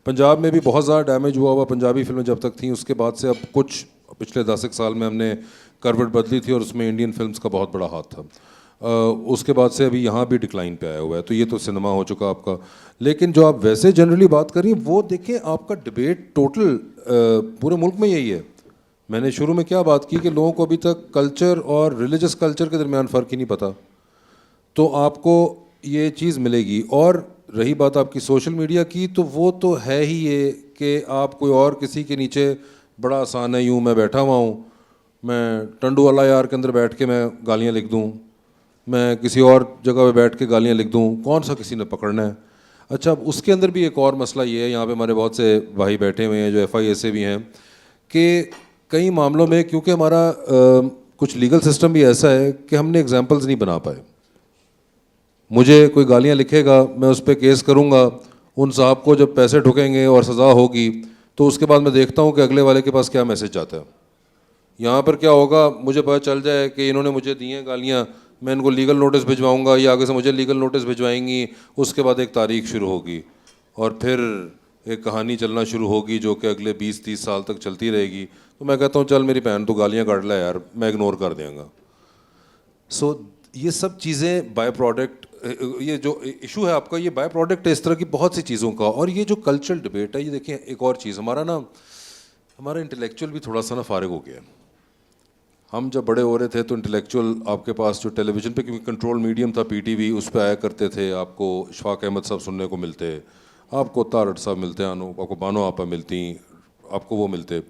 پنجاب میں بھی بہت زیادہ ڈیمیج ہوا پنجابی فلمیں جب تک تھیں, اس کے بعد سے اب کچھ پچھلے 10 سال میں ہم نے کروٹ بدلی تھی اور اس میں انڈین فلمز کا بہت بڑا ہاتھ تھا. اس کے بعد سے ابھی یہاں بھی ڈکلائن پہ آیا ہوا ہے, تو یہ تو سنیما ہو چکا آپ کا. لیکن جو آپ ویسے جنرلی بات کریں وہ دیکھیں آپ کا ڈبیٹ ٹوٹل پورے ملک میں یہی ہے. میں نے شروع میں کیا بات کی کہ لوگوں کو ابھی تک کلچر اور ریلیجس کلچر کے درمیان فرق ہی نہیں پتہ, تو آپ کو یہ چیز ملے گی. اور رہی بات آپ کی سوشل میڈیا کی, تو وہ تو ہے ہی یہ کہ آپ کوئی اور کسی کے نیچے, بڑا آسان ہے, یوں میں بیٹھا ہوا ہوں, میں ٹنڈو والا یار کے اندر بیٹھ کے میں گالیاں لکھ دوں, میں کسی اور جگہ پہ بیٹھ کے گالیاں لکھ دوں, کون سا کسی نے پکڑنا ہے. اچھا, اب اس کے اندر بھی ایک اور مسئلہ یہ ہے, یہاں پہ ہمارے بہت سے بھائی بیٹھے ہوئے ہیں جو FIA سے بھی ہیں, کہ کئی معاملوں میں کیونکہ ہمارا کچھ لیگل سسٹم بھی ایسا ہے کہ ہم نے ایگزامپلز نہیں بنا پائے. مجھے کوئی گالیاں لکھے گا, میں اس پہ کیس کروں گا, ان صاحب کو جب پیسے ٹھکیں گے اور سزا ہوگی تو اس کے بعد میں دیکھتا ہوں کہ اگلے والے کے پاس کیا میسج جاتا ہے. یہاں پر کیا ہوگا, مجھے پتہ چل جائے کہ انہوں نے مجھے دی ہیں گالیاں, میں ان کو لیگل نوٹس بھجواؤں گا, یا آگے سے مجھے لیگل نوٹس بھجوائیں گی, اس کے بعد ایک تاریخ شروع ہوگی اور پھر ایک کہانی چلنا شروع ہوگی جو کہ اگلے 20-30 سال تک چلتی رہے گی. تو میں کہتا ہوں چل میری بہن تو گالیاں کاٹ لے یار, میں اگنور کر دیں گا. سو یہ سب چیزیں بائی پروڈکٹ, یہ جو ایشو ہے آپ کا, یہ بائی پروڈکٹ ہے اس طرح کی بہت سی چیزوں کا. اور یہ جو کلچرل ڈبیٹ ہے, یہ دیکھیں ایک اور چیز, ہمارا انٹلیکچوئل بھی تھوڑا سا فارغ ہو گیا ہے. ہم جب بڑے ہو رہے تھے تو انٹلیکچوئل آپ کے پاس جو ٹیلی ویژن پہ, کیونکہ کنٹرول میڈیم تھا PTV, اس پہ آیا کرتے تھے, آپ کو اشفاق احمد صاحب سننے کو ملتے, آپ کو تارڑ صاحب ملتے, آپ کو بانو آپا ملتی, آپ کو وہ ملتے.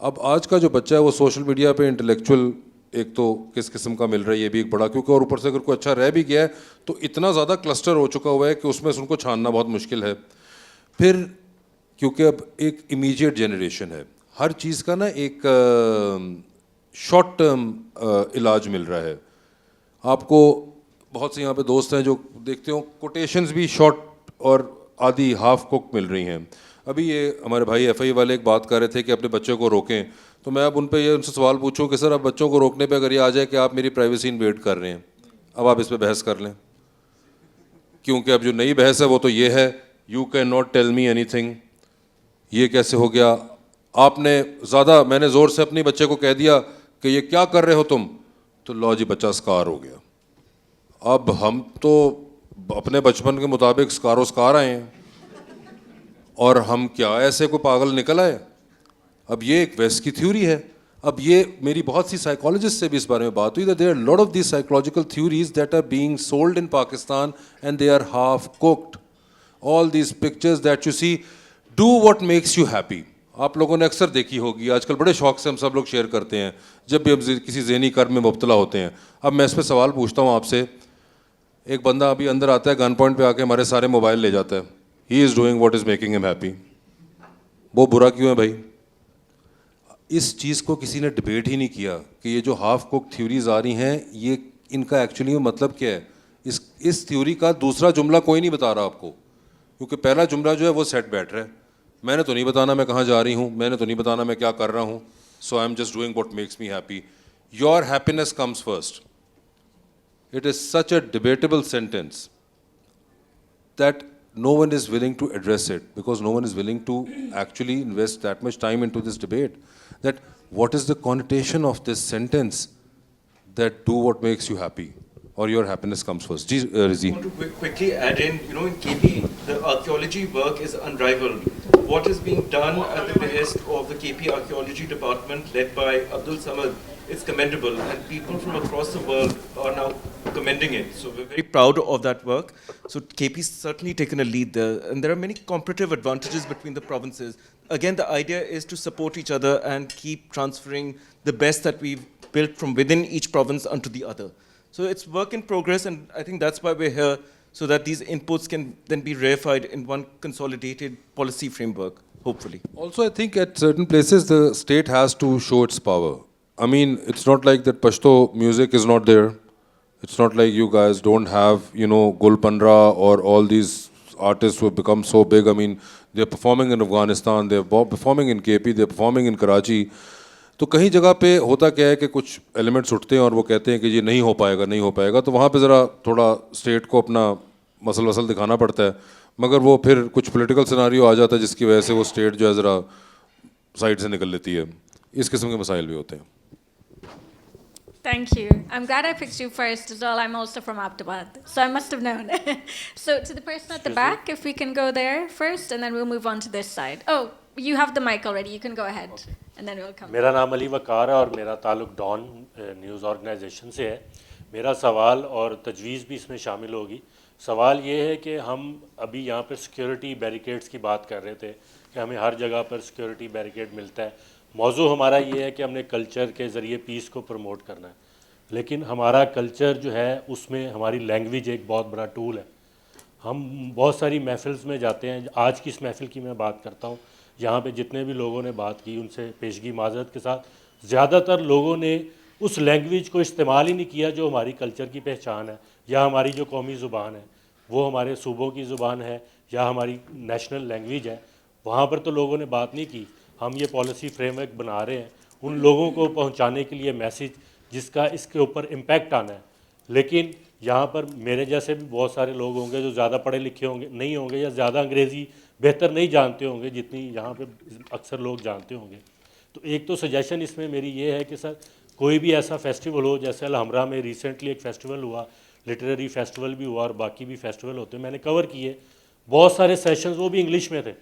اب آج کا جو بچہ ہے وہ سوشل میڈیا پہ انٹلیکچوئل ایک تو کس قسم کا مل رہا ہے, یہ بھی ایک بڑا, کیونکہ اور اوپر سے اگر کوئی اچھا رہ بھی گیا ہے تو اتنا زیادہ کلسٹر ہو چکا ہوا ہے کہ اس میں سے ان کو چھاننا بہت مشکل ہے. پھر کیونکہ اب ایک امیجیٹ جنریشن ہے, ہر چیز کا نا ایک شارٹ ٹرم علاج مل رہا ہے. آپ کو بہت سے یہاں پہ دوست ہیں جو دیکھتے ہوں کوٹیشنز بھی شارٹ اور آدھی ہاف کوک مل رہی ہیں. ابھی یہ ہمارے بھائی FI والے ایک بات کر رہے تھے کہ اپنے بچے کو روکیں, تو میں اب ان پہ ان سے سوال پوچھوں کہ سر اب بچوں کو روکنے پہ اگر یہ آ جائے کہ آپ میری پرائیویسی انویڈ کر رہے ہیں, اب آپ اس پہ بحث کر لیں, کیونکہ اب جو نئی بحث ہے وہ تو یہ ہے, you can not tell me any thing. یہ کیسے ہو گیا, آپ نے زیادہ, میں نے زور سے اپنے بچے کو کہہ دیا کہ یہ کیا کر رہے ہو تم, تو لو جی بچہ اسکار ہو گیا. اب ہم تو اپنے بچپن کے مطابق اسکار و اسکار آئے ہیں, اور ہم کیا ایسے کو پاگل نکل آئے. اب یہ ایک ویسٹ کی تھیوری ہے. اب یہ میری بہت سی سائیکالوجسٹ سے بھی اس بارے میں بات ہوئی, that there are a lot of these psychological theories that are being sold in Pakistan and they are half cooked. All these pictures that you see, do what makes you happy. آپ لوگوں نے اکثر دیکھی ہوگی, آج کل بڑے شوق سے ہم سب لوگ شیئر کرتے ہیں جب بھی ہم کسی ذہنی کرب میں مبتلا ہوتے ہیں. اب میں اس پہ سوال پوچھتا ہوں آپ سے, ایک بندہ ابھی اندر آتا ہے, گن پوائنٹ پہ آ کے ہمارے سارے موبائل لے جاتا ہے, he is doing what is making him happy. وہ برا کیوں ہے بھائی؟ اس چیز کو کسی نے ڈبیٹ ہی نہیں کیا کہ یہ جو ہاف کوک تھیوریز آ رہی ہیں, یہ ان کا ایکچولی مطلب کیا ہے. اس تھیوری کا دوسرا جملہ کوئی نہیں بتا رہا آپ کو, کیونکہ پہلا جملہ جو ہے وہ سیٹ بیٹھ رہا ہے, میں نے تو نہیں بتانا میں کہاں جا رہی ہوں, میں نے تو نہیں بتانا میں کیا کر رہا ہوں, so I am just doing what makes me happy. Your happiness comes first. It is such a debatable sentence that no one is willing to address it, because no one is willing to actually invest that much time into this debate. That what is the connotation of this sentence, that do what makes you happy or your happiness comes first. Rizi. I want to quickly add in, in KP, the archaeology work is unrivaled. What is being done at the behest of the KP Archaeology Department led by Abdul Samad is commendable, and people from across the world are now commending it. So we're very proud of that work. So KP's certainly taken a lead there, and there are many comparative advantages between the provinces. Again, the idea is to support each other and keep transferring the best that we've built from within each province onto the other. So it's work in progress, and I think that's why we're here, so that these inputs can then be reified in one consolidated policy framework, hopefully. Also, I think at certain places the state has to show its power. I mean, it's not like that Pashto music is not there. It's not like you guys don't have, Gul Pandra or all these artists who have become so big. I mean, they're performing in Afghanistan, they're performing in KP, they're performing in Karachi. تو کہیں جگہ پہ ہوتا کیا ہے کہ کچھ elements اٹھتے ہیں اور وہ کہتے ہیں کہ یہ نہیں ہو پائے گا نہیں ہو پائے گا, تو وہاں پہ ذرا تھوڑا اسٹیٹ کو اپنا مسل دکھانا پڑتا ہے, مگر وہ پھر کچھ پولیٹیکل سیناریو آ جاتا ہے جس کی وجہ سے وہ اسٹیٹ جو ہے ذرا سائڈ سے نکل لیتی ہے. اس قسم کے مسائل بھی ہوتے ہیں. Thank you. I'm glad I picked you first as well. I'm also from Ahmedabad, so I must have known. So to the person at the back, if we can go there first, and then we'll move on to this side. Oh, you have the mic already. You can go ahead, and then we'll come. میرا نام علی وقار ہے اور میرا تعلق Dawn news organization سے ہے. میرا سوال اور تجویز بھی اس میں شامل ہوگی. سوال یہ ہے کہ ہم ابھی یہاں پر سیکیورٹی بیریکیڈز کی بات کر رہے تھے کہ ہمیں ہر جگہ پر سیکیورٹی بیریکیڈ ملتا ہے. موضوع ہمارا یہ ہے کہ ہم نے کلچر کے ذریعے پیس کو پروموٹ کرنا ہے, لیکن ہمارا کلچر جو ہے اس میں ہماری لینگویج ایک بہت بڑا ٹول ہے. ہم بہت ساری محفلز میں جاتے ہیں, آج کی اس محفل کی میں بات کرتا ہوں, یہاں پہ جتنے بھی لوگوں نے بات کی ان سے پیشگی معذرت کے ساتھ زیادہ تر لوگوں نے اس لینگویج کو استعمال ہی نہیں کیا جو ہماری کلچر کی پہچان ہے, یا ہماری جو قومی زبان ہے وہ ہمارے صوبوں کی زبان ہے یا ہماری نیشنل لینگویج ہے. وہاں پر تو لوگوں نے بات نہیں کی. ہم یہ پالیسی فریم ورک بنا رہے ہیں ان لوگوں کو پہنچانے کے لیے میسیج جس کا اس کے اوپر امپیکٹ آنا ہے, لیکن یہاں پر میرے جیسے بھی بہت سارے لوگ ہوں گے جو زیادہ پڑھے لکھے ہوں گے نہیں ہوں گے یا زیادہ انگریزی بہتر نہیں جانتے ہوں گے جتنی یہاں پہ اکثر لوگ جانتے ہوں گے. تو ایک تو سجیشن اس میں میری یہ ہے کہ سر کوئی بھی ایسا فیسٹیول ہو, جیسے الحمرہ میں ریسنٹلی ایک فیسٹیول ہوا, لٹریری فیسٹیول بھی ہوا اور باقی بھی فیسٹیول ہوتے ہیں, میں نے کور کیے. بہت سارے سیشنز وہ بھی انگلش میں تھے.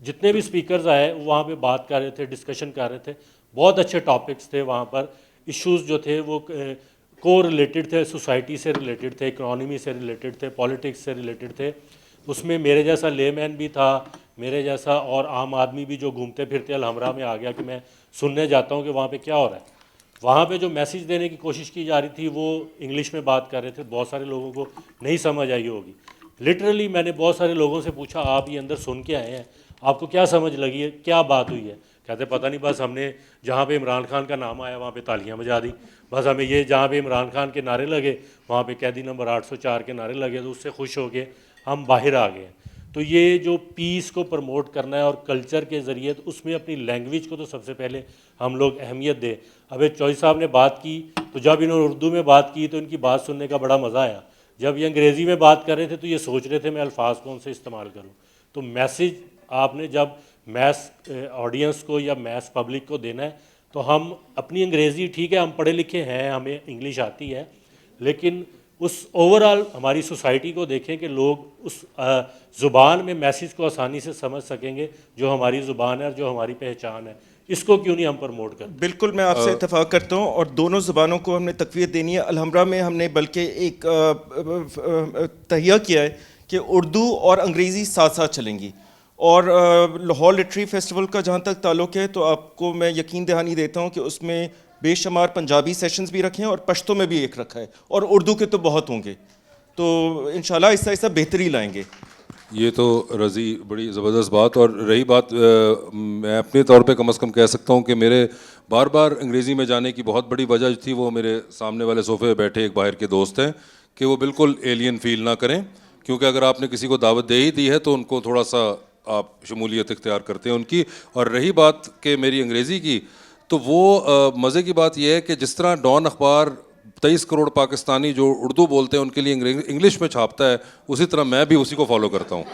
جتنے بھی اسپیکرز آئے وہاں پہ بات کر رہے تھے, ڈسکشن کر رہے تھے, بہت اچھے ٹاپکس تھے. وہاں پر ایشوز جو تھے وہ کو ریلیٹڈ تھے, سوسائٹی سے ریلیٹڈ تھے, اکنامی سے ریلیٹڈ تھے, پالیٹکس سے ریلیٹڈ تھے. اس میں میرے جیسا لے مین بھی تھا, میرے جیسا اور عام آدمی بھی جو گھومتے پھرتے الحمرہ میں آ گیا کہ میں سننے جاتا ہوں کہ وہاں پہ کیا ہو رہا ہے. وہاں پہ جو میسیج دینے کی کوشش کی جا رہی تھی وہ انگلش میں بات کر رہے تھے, بہت سارے لوگوں کو نہیں سمجھ آئی ہوگی. لٹرلی میں نے بہت سارے لوگوں سے پوچھا آپ یہ اندر سن کے آئے ہیں, آپ کو کیا سمجھ لگی ہے, کیا بات ہوئی ہے؟ کہتے پتہ نہیں, بس ہم نے جہاں پہ عمران خان کا نام آیا وہاں پہ تالیاں بجا دی, بس ہمیں یہ جہاں پہ عمران خان کے نعرے لگے وہاں پہ قیدی نمبر 804 کے نعرے لگے تو اس سے خوش ہو کے ہم باہر آ گئے. تو یہ جو پیس کو پروموٹ کرنا ہے اور کلچر کے ذریعے, تو اس میں اپنی لینگویج کو تو سب سے پہلے ہم لوگ اہمیت دیں. اب چوئی صاحب نے بات کی تو جب انہوں نے اردو میں بات کی تو ان کی بات سننے کا بڑا مزہ آیا. جب یہ انگریزی میں بات کر رہے تھے تو یہ سوچ رہے تھے میں الفاظ کون سے استعمال کروں. تو میسیج آپ نے جب میس آڈینس کو یا میس پبلک کو دینا ہے تو ہم اپنی انگریزی ٹھیک ہے, ہم پڑھے لکھے ہیں, ہمیں انگلش آتی ہے, لیکن اس اوور آل ہماری سوسائٹی کو دیکھیں کہ لوگ اس زبان میں میسیج کو آسانی سے سمجھ سکیں گے جو ہماری زبان ہے اور جو ہماری پہچان ہے. اس کو کیوں نہیں ہم پروموٹ کرتے؟ بالکل میں آپ سے اتفاق کرتا ہوں, اور دونوں زبانوں کو ہم نے تقویت دینی ہے. الحمرہ میں ہم نے بلکہ ایک تہیہ کیا ہے کہ اردو اور انگریزی ساتھ ساتھ چلیں گی. اور لاہور لٹری فیسٹیول کا جہاں تک تعلق ہے تو آپ کو میں یقین دہانی دیتا ہوں کہ اس میں بے شمار پنجابی سیشنز بھی رکھے ہیں اور پشتو میں بھی ایک رکھا ہے, اور اردو کے تو بہت ہوں گے. تو انشاءاللہ آہستہ آہستہ بہتری لائیں گے. یہ تو رضی بڑی زبردست بات. اور رہی بات, میں اپنے طور پہ کم از کم کہہ سکتا ہوں کہ میرے بار بار انگریزی میں جانے کی بہت بڑی وجہ تھی وہ میرے سامنے والے صوفے پہ بیٹھے ایک باہر کے دوست ہیں کہ وہ بالکل ایلین فیل نہ کریں, کیونکہ اگر آپ نے کسی کو دعوت دے ہی دی ہے تو ان کو تھوڑا سا آپ شمولیت اختیار کرتے ہیں ان کی. اور رہی بات کہ میری انگریزی کی, تو وہ مزے کی بات یہ ہے کہ جس طرح ڈان اخبار 23 کروڑ پاکستانی جو اردو بولتے ہیں ان کے لیے انگلش میں چھاپتا ہے, اسی طرح میں بھی اسی کو فالو کرتا ہوں.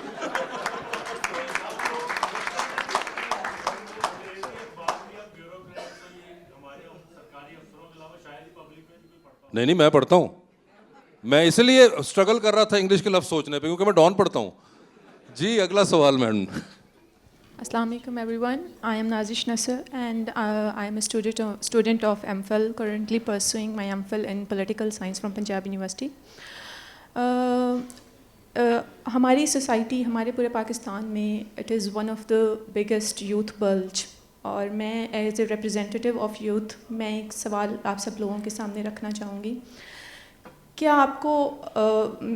نہیں میں پڑھتا ہوں. میں اس لیے اسٹرگل کر رہا تھا انگلش کے لفظ سوچنے پہ کیونکہ میں ڈان پڑھتا ہوں. جی اگلا سوال madam. Assalamu alaikum everyone. I am Nazish Nasser and I am a student of MPhil, currently pursuing my MPhil in Political Science from Punjab University. ہماری سوسائٹی ہمارے پورے پاکستان میں it is one of the biggest youth bilge, اور میں as a representative of youth میں ایک سوال آپ سب لوگوں کے سامنے رکھنا چاہوں گی. کیا آپ کو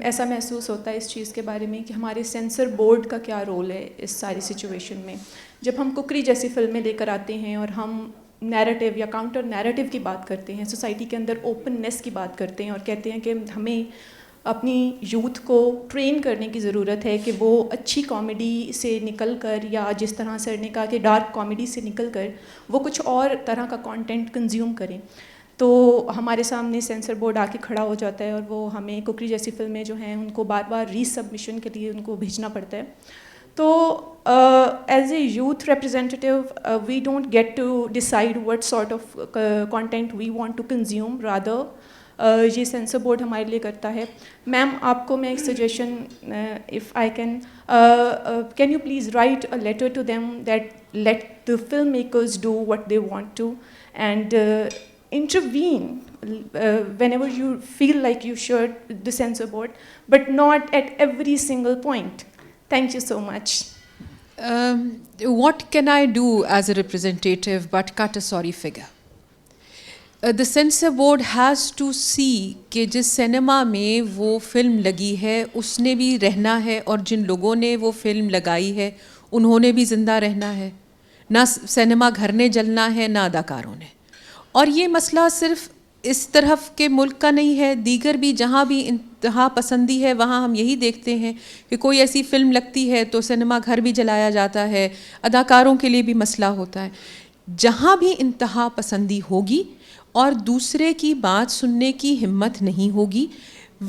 ایسا محسوس ہوتا ہے اس چیز کے بارے میں کہ ہمارے سینسر بورڈ کا کیا رول ہے اس ساری سچویشن میں؟ جب ہم ککری جیسی فلمیں لے کر آتے ہیں اور ہم نیریٹیو یا کاؤنٹر نیریٹیو کی بات کرتے ہیں, سوسائٹی کے اندر اوپننیس کی بات کرتے ہیں اور کہتے ہیں کہ ہمیں اپنی یوتھ کو ٹرین کرنے کی ضرورت ہے کہ وہ اچھی کامیڈی سے نکل کر, یا جس طرح سر نے کہا کہ ڈارک کامیڈی سے نکل کر وہ کچھ اور طرح کا کانٹینٹ کنزیوم کریں. تو ہمارے سامنے سینسر بورڈ آ کے کھڑا ہو جاتا ہے اور وہ ہمیں ککری جیسی فلمیں جو ہیں ان کو بار بار ری سبمیشن کے لیے ان کو بھیجنا پڑتا ہے. تو as a youth representative we don't get to decide what sort of content we want to consume, rather یہ سینسر بورڈ ہمارے لیے کرتا ہے. میم آپ کو میں ایک suggestion, if I can you please write a letter to them that let the film makers do what they want to and intervene whenever you feel like you should, the censor board, but not at every single point. Thank you so much. What can I do as a representative but cut a sorry figure? The censor board has to see کہ جس cinema میں وہ film لگی ہے اس نے بھی رہنا ہے, اور جن لوگوں نے وہ فلم لگائی ہے انہوں نے بھی زندہ رہنا ہے. نہ سینما گھر نے جلنا ہے نہ اداکاروں نے. اور یہ مسئلہ صرف اس طرف کے ملک کا نہیں ہے, دیگر بھی جہاں بھی انتہا پسندی ہے وہاں ہم یہی دیکھتے ہیں کہ کوئی ایسی فلم لگتی ہے تو سینما گھر بھی جلایا جاتا ہے, اداکاروں کے لیے بھی مسئلہ ہوتا ہے. جہاں بھی انتہا پسندی ہوگی اور دوسرے کی بات سننے کی ہمت نہیں ہوگی,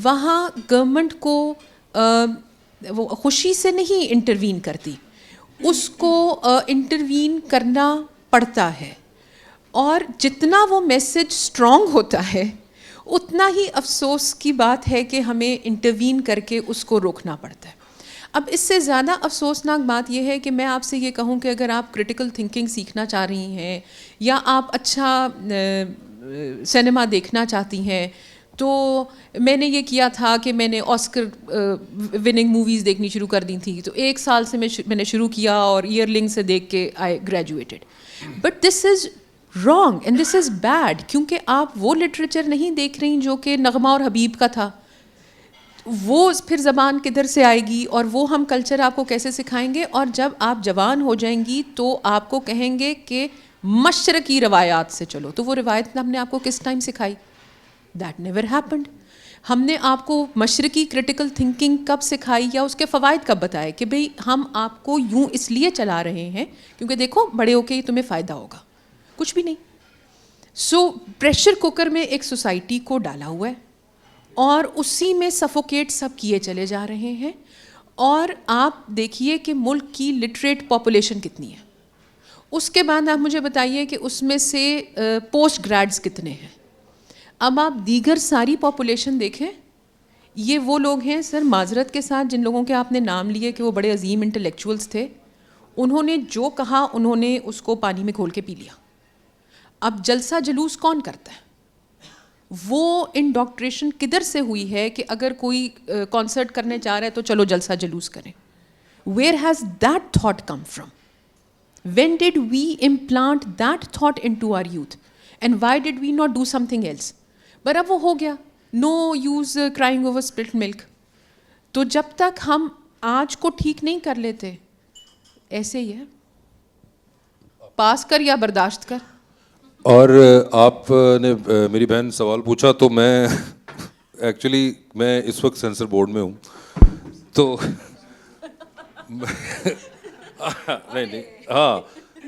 وہاں گورنمنٹ کو وہ خوشی سے نہیں انٹروین کرتی, اس کو انٹروین کرنا پڑتا ہے. اور جتنا وہ میسج اسٹرانگ ہوتا ہے اتنا ہی افسوس کی بات ہے کہ ہمیں انٹروین کر کے اس کو روکنا پڑتا ہے. اب اس سے زیادہ افسوسناک بات یہ ہے کہ میں آپ سے یہ کہوں کہ اگر آپ کرٹیکل تھنکنگ سیکھنا چاہ رہی ہیں یا آپ اچھا سینما دیکھنا چاہتی ہیں, تو میں نے یہ کیا تھا کہ میں نے آسکر وننگ موویز دیکھنی شروع کر دی تھی. تو 1 سال سے میں نے شروع کیا اور ایئر لنگ سے دیکھ کے آئی graduated. But this is wrong and this is bad, کیونکہ آپ وہ لٹریچر نہیں دیکھ رہی جو کہ نغمہ اور حبیب کا تھا. وہ پھر زبان کدھر سے آئے گی اور وہ ہم کلچر آپ کو کیسے سکھائیں گے؟ اور جب آپ جوان ہو جائیں گی تو آپ کو کہیں گے کہ مشرقی روایات سے چلو, تو وہ روایت ہم نے آپ کو کس ٹائم سکھائی؟ That never happened. ہم نے آپ کو مشرقی کرٹیکل تھنکنگ کب سکھائی یا اس کے فوائد کب بتائے کہ بھئی ہم آپ کو یوں اس لیے چلا رہے ہیں کیونکہ دیکھو بڑے ہو کے ہی تمہیں فائدہ ہوگا؟ کچھ بھی نہیں. سو پریشر کوکر میں ایک سوسائٹی کو ڈالا ہوا ہے اور اسی میں سفوکیٹ سب کیے چلے جا رہے ہیں. اور آپ دیکھیے کہ ملک کی لٹریٹ پاپولیشن کتنی ہے, اس کے بعد آپ مجھے بتائیے کہ اس میں سے پوسٹ گریڈز کتنے ہیں. اب آپ دیگر ساری پاپولیشن دیکھیں, یہ وہ لوگ ہیں سر معذرت کے ساتھ جن لوگوں کے آپ نے نام لیے کہ وہ بڑے عظیم انٹلیکچوئلس تھے, انہوں نے جو کہا انہوں نے اس کو پانی میں کھول کے پی لیا. اب جلسہ جلوس کون کرتا ہے؟ وہ انڈاکٹریشن کدھر سے ہوئی ہے کہ اگر کوئی کانسرٹ کرنے جا رہا ہے تو چلو جلسہ جلوس کریں؟ Where has that thought come from? When did we implant that thought into our youth and why did we not do something else? پر اب وہ ہو گیا, no use crying over split milk. تو جب تک ہم آج کو ٹھیک نہیں کر لیتے ایسے ہی ہے, پاس کر یا برداشت کر. اور آپ نے میری بہن سوال پوچھا تو میں ایکچولی میں اس وقت سینسر بورڈ میں ہوں, تو نہیں ہاں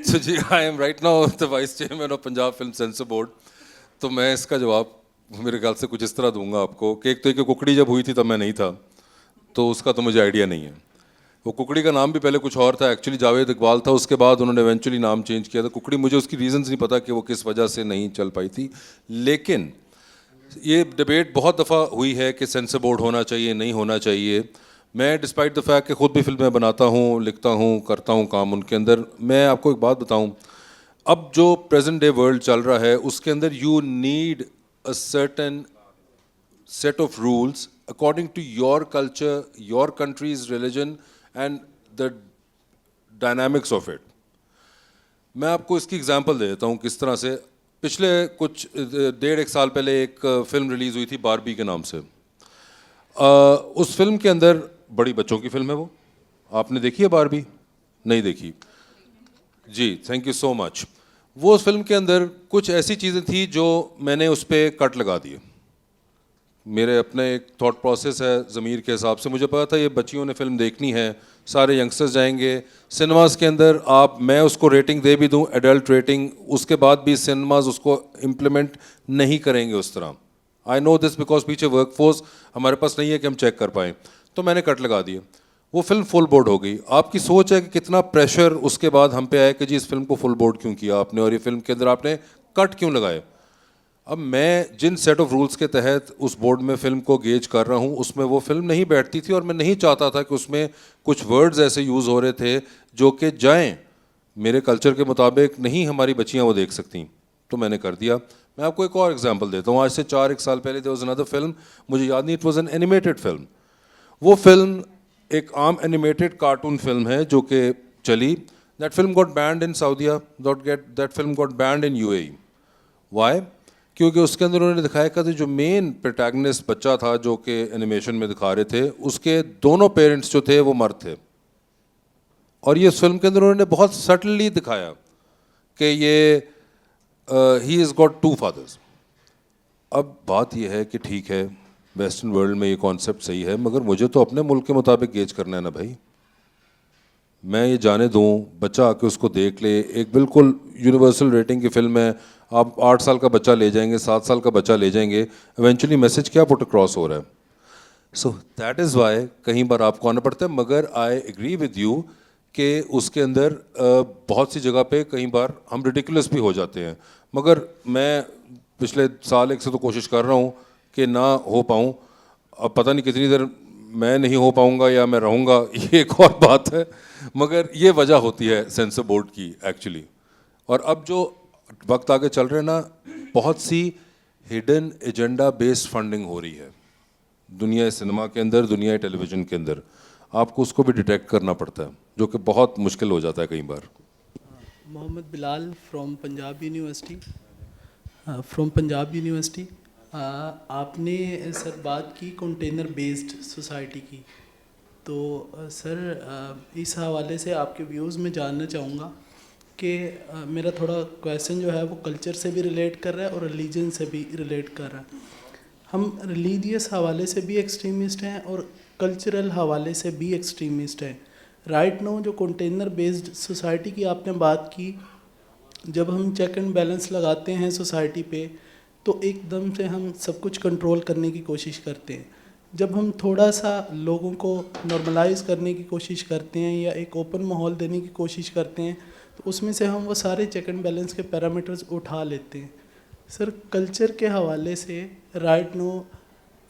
تو جی I am right now the vice chairman of Punjab film censor board. تو میں اس کا جواب میرے خیال سے کچھ اس طرح دوں گا آپ کو کہ ایک تو ککڑی جب ہوئی تھی تب میں نہیں تھا, تو اس کا تو مجھے آئیڈیا نہیں ہے. وہ ککڑی کا نام بھی پہلے کچھ اور تھا, ایکچولی جاوید اقبال تھا, اس کے بعد انہوں نے ایونچولی نام چینج کیا تھا ککڑی. مجھے اس کی ریزنس نہیں پتا کہ وہ کس وجہ سے نہیں چل پائی تھی. لیکن یہ ڈبیٹ بہت دفعہ ہوئی ہے کہ سینسر بورڈ ہونا چاہیے نہیں ہونا چاہیے. میں ڈسپائٹ دا فیکٹ کہ خود بھی فلمیں بناتا ہوں, لکھتا ہوں, کرتا ہوں کام ان کے اندر, میں آپ کو ایک بات بتاؤں, اب جو پریزنٹ ڈے ورلڈ چل رہا ہے اس کے اندر you need a certain set of rules according to your culture, your country's religion and the dynamics of it. میں آپ کو اس کی ایگزامپل دے دیتا ہوں کس طرح سے. پچھلے کچھ 1.5 سال پہلے ایک فلم ریلیز ہوئی تھی باربی کے نام سے. اس فلم کے اندر بڑی بچوں کی فلم ہے, وہ آپ نے دیکھی ہے باربی؟ نہیں دیکھی جی, تھینک یو سو مچ. وہ اس فلم کے اندر کچھ ایسی چیزیں تھیں جو میں نے اس پہ کٹ لگا دیے. میرے اپنے ایک تھاٹ پروسیس ہے ضمیر کے حساب سے. مجھے پتا تھا یہ بچیوں نے فلم دیکھنی ہے, سارے ینگسٹرز جائیں گے سنیماز کے اندر. میں اس کو ریٹنگ دے بھی دوں ایڈلٹ ریٹنگ, اس کے بعد بھی سنیماز اس کو امپلیمنٹ نہیں کریں گے اس طرح. آئی نو دس بیکاز پیچھے ورک فورس ہمارے پاس نہیں ہے کہ ہم چیک کر پائیں. تو میں نے کٹ لگا دیا, وہ فلم فل بورڈ ہو گئی. آپ کی سوچ ہے کہ کتنا پریشر اس کے بعد ہم پہ آئے کہ جی اس فلم کو فل بورڈ کیوں کیا آپ نے, اور یہ فلم کے اندر آپ نے کٹ کیوں لگائے. اب میں جن سیٹ آف رولس کے تحت اس بورڈ میں فلم کو گیج کر رہا ہوں اس میں وہ فلم نہیں بیٹھتی تھی, اور میں نہیں چاہتا تھا کہ اس میں کچھ ورڈز ایسے یوز ہو رہے تھے جو کہ جائیں میرے کلچر کے مطابق نہیں ہماری بچیاں وہ دیکھ سکتیں. تو میں نے کر دیا. میں آپ کو ایک اور ایگزامپل دیتا ہوں. آج سے 4 سال پہلے there was another film, مجھے یاد نہیں, it was an animated film. وہ فلم ایک عام اینیمیٹڈ کارٹون فلم ہے جو کہ چلی. That film got banned in سعودیہ, that film got banned in UAE. Why? کیونکہ اس کے اندر انہوں نے دکھایا کہ جو مین پروٹیگنسٹ بچہ تھا جو کہ اینیمیشن میں دکھا رہے تھے, اس کے دونوں پیرنٹس جو تھے وہ مرد تھے. اور یہ اس فلم کے اندر انہوں نے بہت سٹللی دکھایا کہ یہ ہی از گاٹ 2 fathers. اب بات یہ ہے کہ ٹھیک ہے ویسٹرن ورلڈ میں یہ کانسیپٹ صحیح ہے, مگر مجھے تو اپنے ملک کے مطابق گیج کرنا ہے نا بھائی. میں یہ جانے دوں بچہ آ کے اس کو دیکھ لے, ایک بالکل یونیورسل ریٹنگ کی فلم ہے. آپ 8 سال کا بچہ لے جائیں گے, 7 سال کا بچہ لے جائیں گے, ایونچولی میسج کیا پٹ اکراس ہو رہا ہے. سو دیٹ از وائی کہیں بار آپ کو آنا پڑتا ہے. مگر آئی ایگری ود یو کہ اس کے اندر بہت سی جگہ پہ کئی بار ہم ریڈیکولس بھی ہو جاتے ہیں. مگر میں پچھلے سال 1 سے تو کوشش کر رہا ہوں کہ نہ ہو پاؤں. اب پتہ نہیں کتنی دیر میں نہیں ہو پاؤں گا یا میں رہوں گا, یہ ایک اور بات ہے. مگر یہ وجہ ہوتی ہے سینسر بورڈ کی ایکچولی. اور اب جو وقت آگے چل رہے نا, بہت سی ہڈن ایجنڈا بیسڈ فنڈنگ ہو رہی ہے دنیا سنیما کے اندر, دنیا ٹیلی ویژن کے اندر. آپ کو اس کو بھی ڈیٹیکٹ کرنا پڑتا ہے جو کہ بہت مشکل ہو جاتا ہے کئی بار. محمد بلال فرام پنجاب یونیورسٹی. آپ نے سر بات کی کنٹینر بیسڈ سوسائٹی کی, تو سر اس حوالے سے آپ کے ویوز میں جاننا چاہوں گا کہ میرا تھوڑا کویشچن جو ہے وہ کلچر سے بھی ریلیٹ کر رہا ہے اور ریلیجن سے بھی ریلیٹ کر رہا ہے. ہم ریلیجیس حوالے سے بھی ایکسٹریمسٹ ہیں اور کلچرل حوالے سے بھی ایکسٹریمسٹ ہیں. رائٹ نو جو کنٹینر بیسڈ سوسائٹی کی آپ نے بات کی, جب ہم چیک اینڈ بیلنس لگاتے ہیں سوسائٹی پہ تو ایک دم سے ہم سب کچھ کنٹرول کرنے کی کوشش کرتے ہیں. جب ہم تھوڑا سا لوگوں کو نارملائز کرنے کی کوشش کرتے ہیں یا ایک اوپن ماحول دینے کی کوشش کرتے ہیں تو اس میں سے ہم وہ سارے چیک اینڈ بیلنس کے پیرامیٹرز اٹھا لیتے ہیں. سر کلچر کے حوالے سے رائٹ نو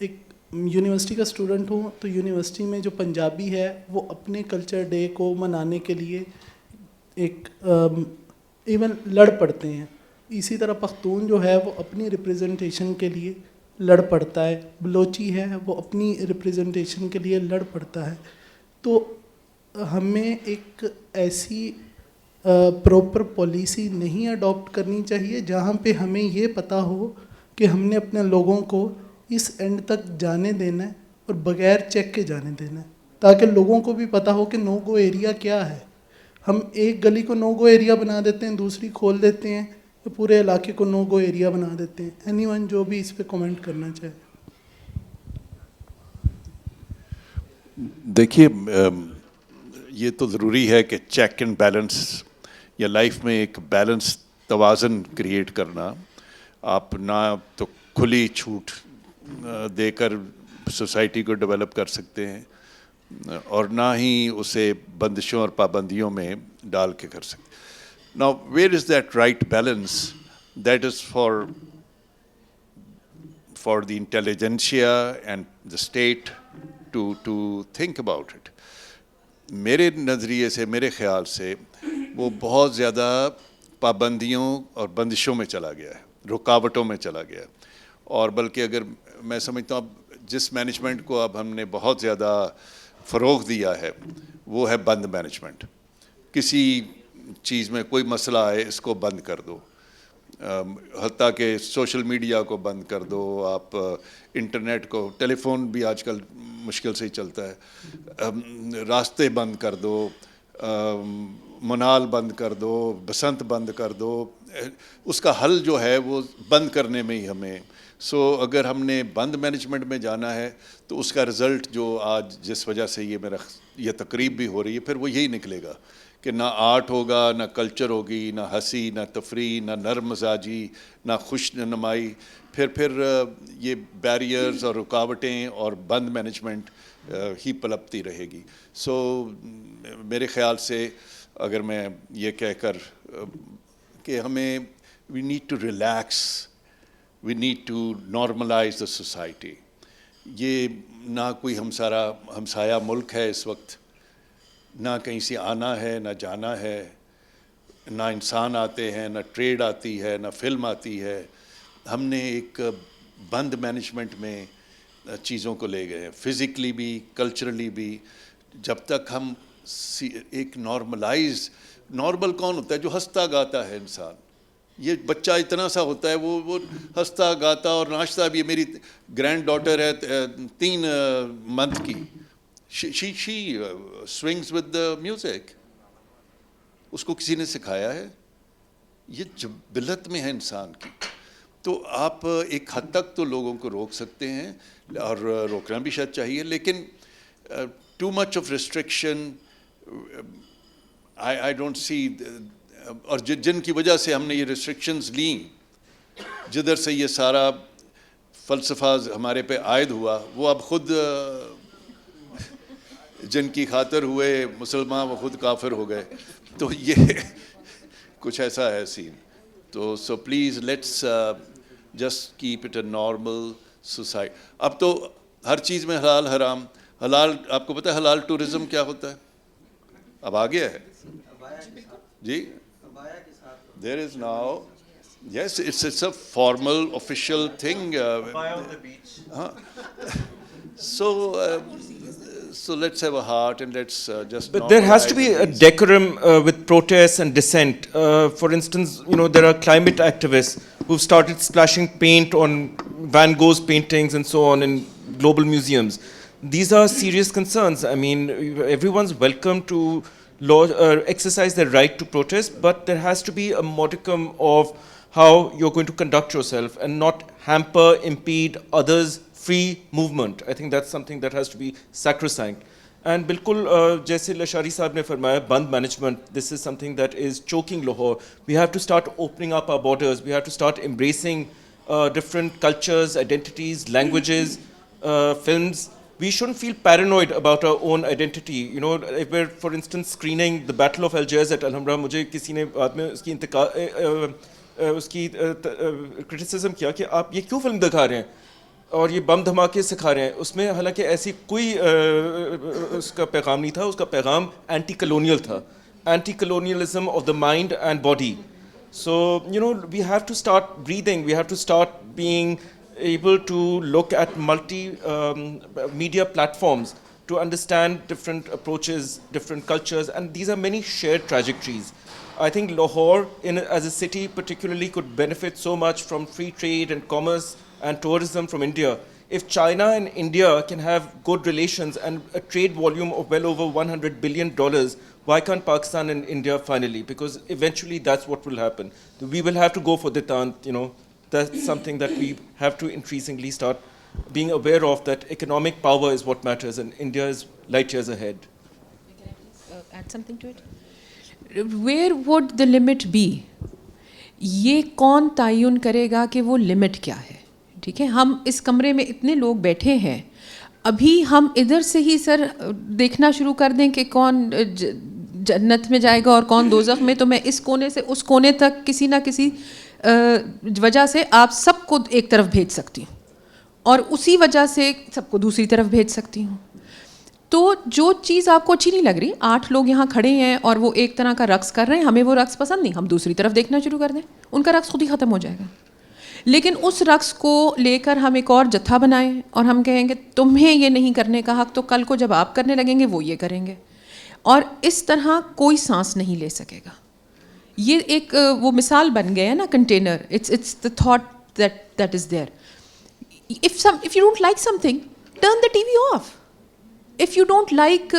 ایک یونیورسٹی کا اسٹوڈنٹ ہوں تو یونیورسٹی میں جو پنجابی ہے وہ اپنے کلچر ڈے کو منانے کے لیے ایک ایون لڑ پڑتے ہیں. اسی طرح پختون جو ہے وہ اپنی ریپریزنٹیشن کے لیے لڑ پڑتا ہے, بلوچی ہے وہ اپنی ریپریزنٹیشن کے لیے لڑ پڑتا ہے. تو ہمیں ایک ایسی پراپر پالیسی نہیں اڈاپٹ کرنی چاہیے جہاں پہ ہمیں یہ پتہ ہو کہ ہم نے اپنے لوگوں کو اس اینڈ تک جانے دینا ہے اور بغیر چیک کے جانے دینا ہے, تاکہ لوگوں کو بھی پتہ ہو کہ نو گو ایریا کیا ہے. ہم ایک گلی کو نو گو ایریا بنا دیتے ہیں, دوسری کھول دیتے ہیں, تو پورے علاقے کو نو گو ایریا بنا دیتے ہیں. اینی ون جو بھی اس پہ کمنٹ کرنا چاہے. دیکھیے یہ تو ضروری ہے کہ چیک اینڈ بیلنس یا لائف میں ایک بیلنس توازن کریٹ کرنا. آپ نہ تو کھلی چھوٹ دے کر سوسائٹی کو ڈیولپ کر سکتے ہیں اور نہ ہی اسے بندشوں اور پابندیوں میں ڈال کے کر سکتے. Now, where is that right balance? That is for the intelligentsia and the state to think about it. میرے نظریے سے, میرے خیال سے وہ بہت زیادہ پابندیوں اور بندشوں میں چلا گیا ہے, رکاوٹوں میں چلا گیا ہے. اور بلکہ اگر میں سمجھتا ہوں اب جس مینجمنٹ کو اب ہم نے بہت زیادہ فروغ دیا ہے وہ ہے بند مینجمنٹ. کسی چیز میں کوئی مسئلہ آئے اس کو بند کر دو, حتیٰ کہ سوشل میڈیا کو بند کر دو, آپ انٹرنیٹ کو, ٹیلی فون بھی آج کل مشکل سے ہی چلتا ہے, راستے بند کر دو, منال بند کر دو, بسنت بند کر دو, اس کا حل جو ہے وہ بند کرنے میں ہی ہمیں اگر ہم نے بند مینجمنٹ میں جانا ہے تو اس کا رزلٹ جو آج جس وجہ سے یہ تقریب بھی ہو رہی ہے پھر وہ یہی نکلے گا کہ نہ آرٹ ہوگا، نہ کلچر ہوگی، نہ ہنسی، نہ تفریح، نہ نرم مزاجی، نہ خوش نمائی، پھر یہ بیریئرز اور رکاوٹیں اور بند مینجمنٹ ہی پلپتی رہے گی. میرے خیال سے اگر میں یہ کہہ کر کہ ہمیں we need to relax, we need to normalise the society. یہ نہ کوئی ہمسایہ ملک ہے اس وقت، نہ کہیں سے آنا ہے نہ جانا ہے، نہ انسان آتے ہیں، نہ ٹریڈ آتی ہے، نہ فلم آتی ہے. ہم نے ایک بند مینجمنٹ میں چیزوں کو لے گئے ہیں، فزیکلی بھی کلچرلی بھی. جب تک ہم ایک نارمل کون ہوتا ہے؟ جو ہنستا گاتا ہے انسان. یہ بچہ اتنا سا ہوتا ہے وہ ہنستا گاتا اور ناچتا بھی. میری گرینڈ ڈاٹر ہے 3 منتھ کی، she swings with the music. اس کو کسی نے سکھایا ہے؟ یہ جبلت میں ہے انسان کی. تو آپ ایک حد تک تو لوگوں کو روک سکتے ہیں اور روکنا بھی شاید چاہیے، لیکن too much of restriction I don't see. اور جن کی وجہ سے ہم نے یہ ریسٹرکشنز لیں، جدھر سے یہ سارا فلسفہ ہمارے پہ عائد ہوا، وہ اب خود جن کی خاطر ہوئے مسلمان وہ خود کافر ہو گئے. تو یہ کچھ ایسا ہے سین. تو so please let's just keep it a normal society. اب تو ہر چیز میں حلال حرام. حلال، آپ کو پتہ ہے حلال ٹورزم کیا ہوتا ہے؟ اب آ گیا ہے جی. There is now yes it's a formal official thing. So let's have a heart and let's just. But there has to be a decorum with protests and dissent. For instance, there are climate activists who've started splashing paint on Van Gogh's paintings and so on in global museums. These are serious concerns. I mean, everyone's welcome to exercise their right to protest, but there has to be a modicum of how you're going to conduct yourself and not hamper, impede others' free movement. I think that's something that has to be sacrosanct. And bilkul jaise Lashari sahab ne farmaya, band management, this is something that is choking Lahore. We have to start opening up our borders. We have to start embracing different cultures, identities, languages, films. We shouldn't feel paranoid about our own identity. If we're, for instance, screening the Battle of Algiers at Alhambra, mujhe kisi ne baad mein uski criticism kiya ki aap ye kyun film dikha rahe hain اور یہ بم دھماکے سکھا رہے ہیں. اس میں حالانکہ ایسی کوئی اس کا پیغام نہیں تھا. اس کا پیغام اینٹی کلونیل تھا، anti colonialism of the mind and body. So we have to start breathing. We have to start being able to look at multi media platforms to understand different approaches, different cultures, and these are many shared trajectories. I think Lahore as a city particularly could benefit so much from free trade and commerce and tourism from India. If China and India can have good relations and a trade volume of well over $100 billion, why can't Pakistan and India finally? Because eventually that's what will happen. We will have to go for Detant, That's something that we have to increasingly start being aware of, that economic power is what matters and India is light years ahead. Can I please add something to it? Where would the limit be? یہ کون تعین کرے گا کہ وہ limit کیا ہے؟ ٹھیک ہے، ہم اس کمرے میں اتنے لوگ بیٹھے ہیں، ابھی ہم ادھر سے ہی سر دیکھنا شروع کر دیں کہ کون جنت میں جائے گا اور کون دوزخ میں، تو میں اس کونے سے اس کونے تک کسی نہ کسی وجہ سے آپ سب کو ایک طرف بھیج سکتی ہوں اور اسی وجہ سے سب کو دوسری طرف بھیج سکتی ہوں. تو جو چیز آپ کو اچھی نہیں لگ رہی، 8 لوگ یہاں کھڑے ہیں اور وہ ایک طرح کا رقص کر رہے ہیں، ہمیں وہ رقص پسند نہیں، ہم دوسری طرف دیکھنا شروع کر دیں، ان کا رقص خود ہی ختم ہو جائے گا. لیکن اس رقص کو لے کر ہم ایک اور جتھا بنائیں اور ہم کہیں گے تمہیں یہ نہیں کرنے کا حق، تو کل کو جب آپ کرنے لگیں گے وہ یہ کریں گے، اور اس طرح کوئی سانس نہیں لے سکے گا. یہ ایک وہ مثال بن گیا ہے نا، container. It's the thought that is there. If you don't like something, turn the TV off. If you don't like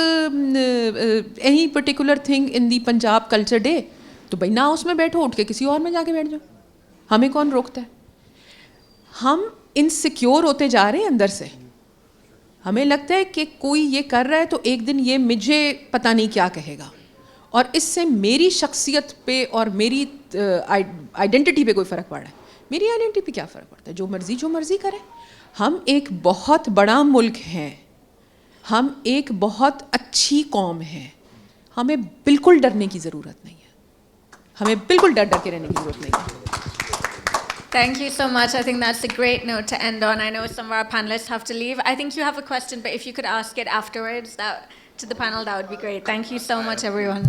any particular thing in the Punjab Culture Day, تو بھائی نہ اس میں بیٹھو, اٹھ کے کسی اور میں جا کے بیٹھ جاؤ, ہمیں کون روکتا ہے. ہم انسیکیور ہوتے جا رہے ہیں اندر سے. ہمیں لگتا ہے کہ کوئی یہ کر رہا ہے تو ایک دن یہ مجھے پتہ نہیں کیا کہے گا, اور اس سے میری شخصیت پہ اور میری آئیڈینٹی پہ کوئی فرق پڑ رہا ہے. میری آئیڈینٹی پہ کیا فرق پڑتا ہے, جو مرضی کریں. ہم ایک بہت بڑا ملک ہیں, ہم ایک بہت اچھی قوم ہیں, ہمیں بالکل ڈرنے کی ضرورت نہیں ہے, ہمیں بالکل ڈر کے رہنے کی ضرورت نہیں ہے. Thank you so much. I think that's a great note to end on. I know some of our panelists have to leave. I think you have a question, but if you could ask it afterwards to the panel, that would be great. Thank you so much, everyone.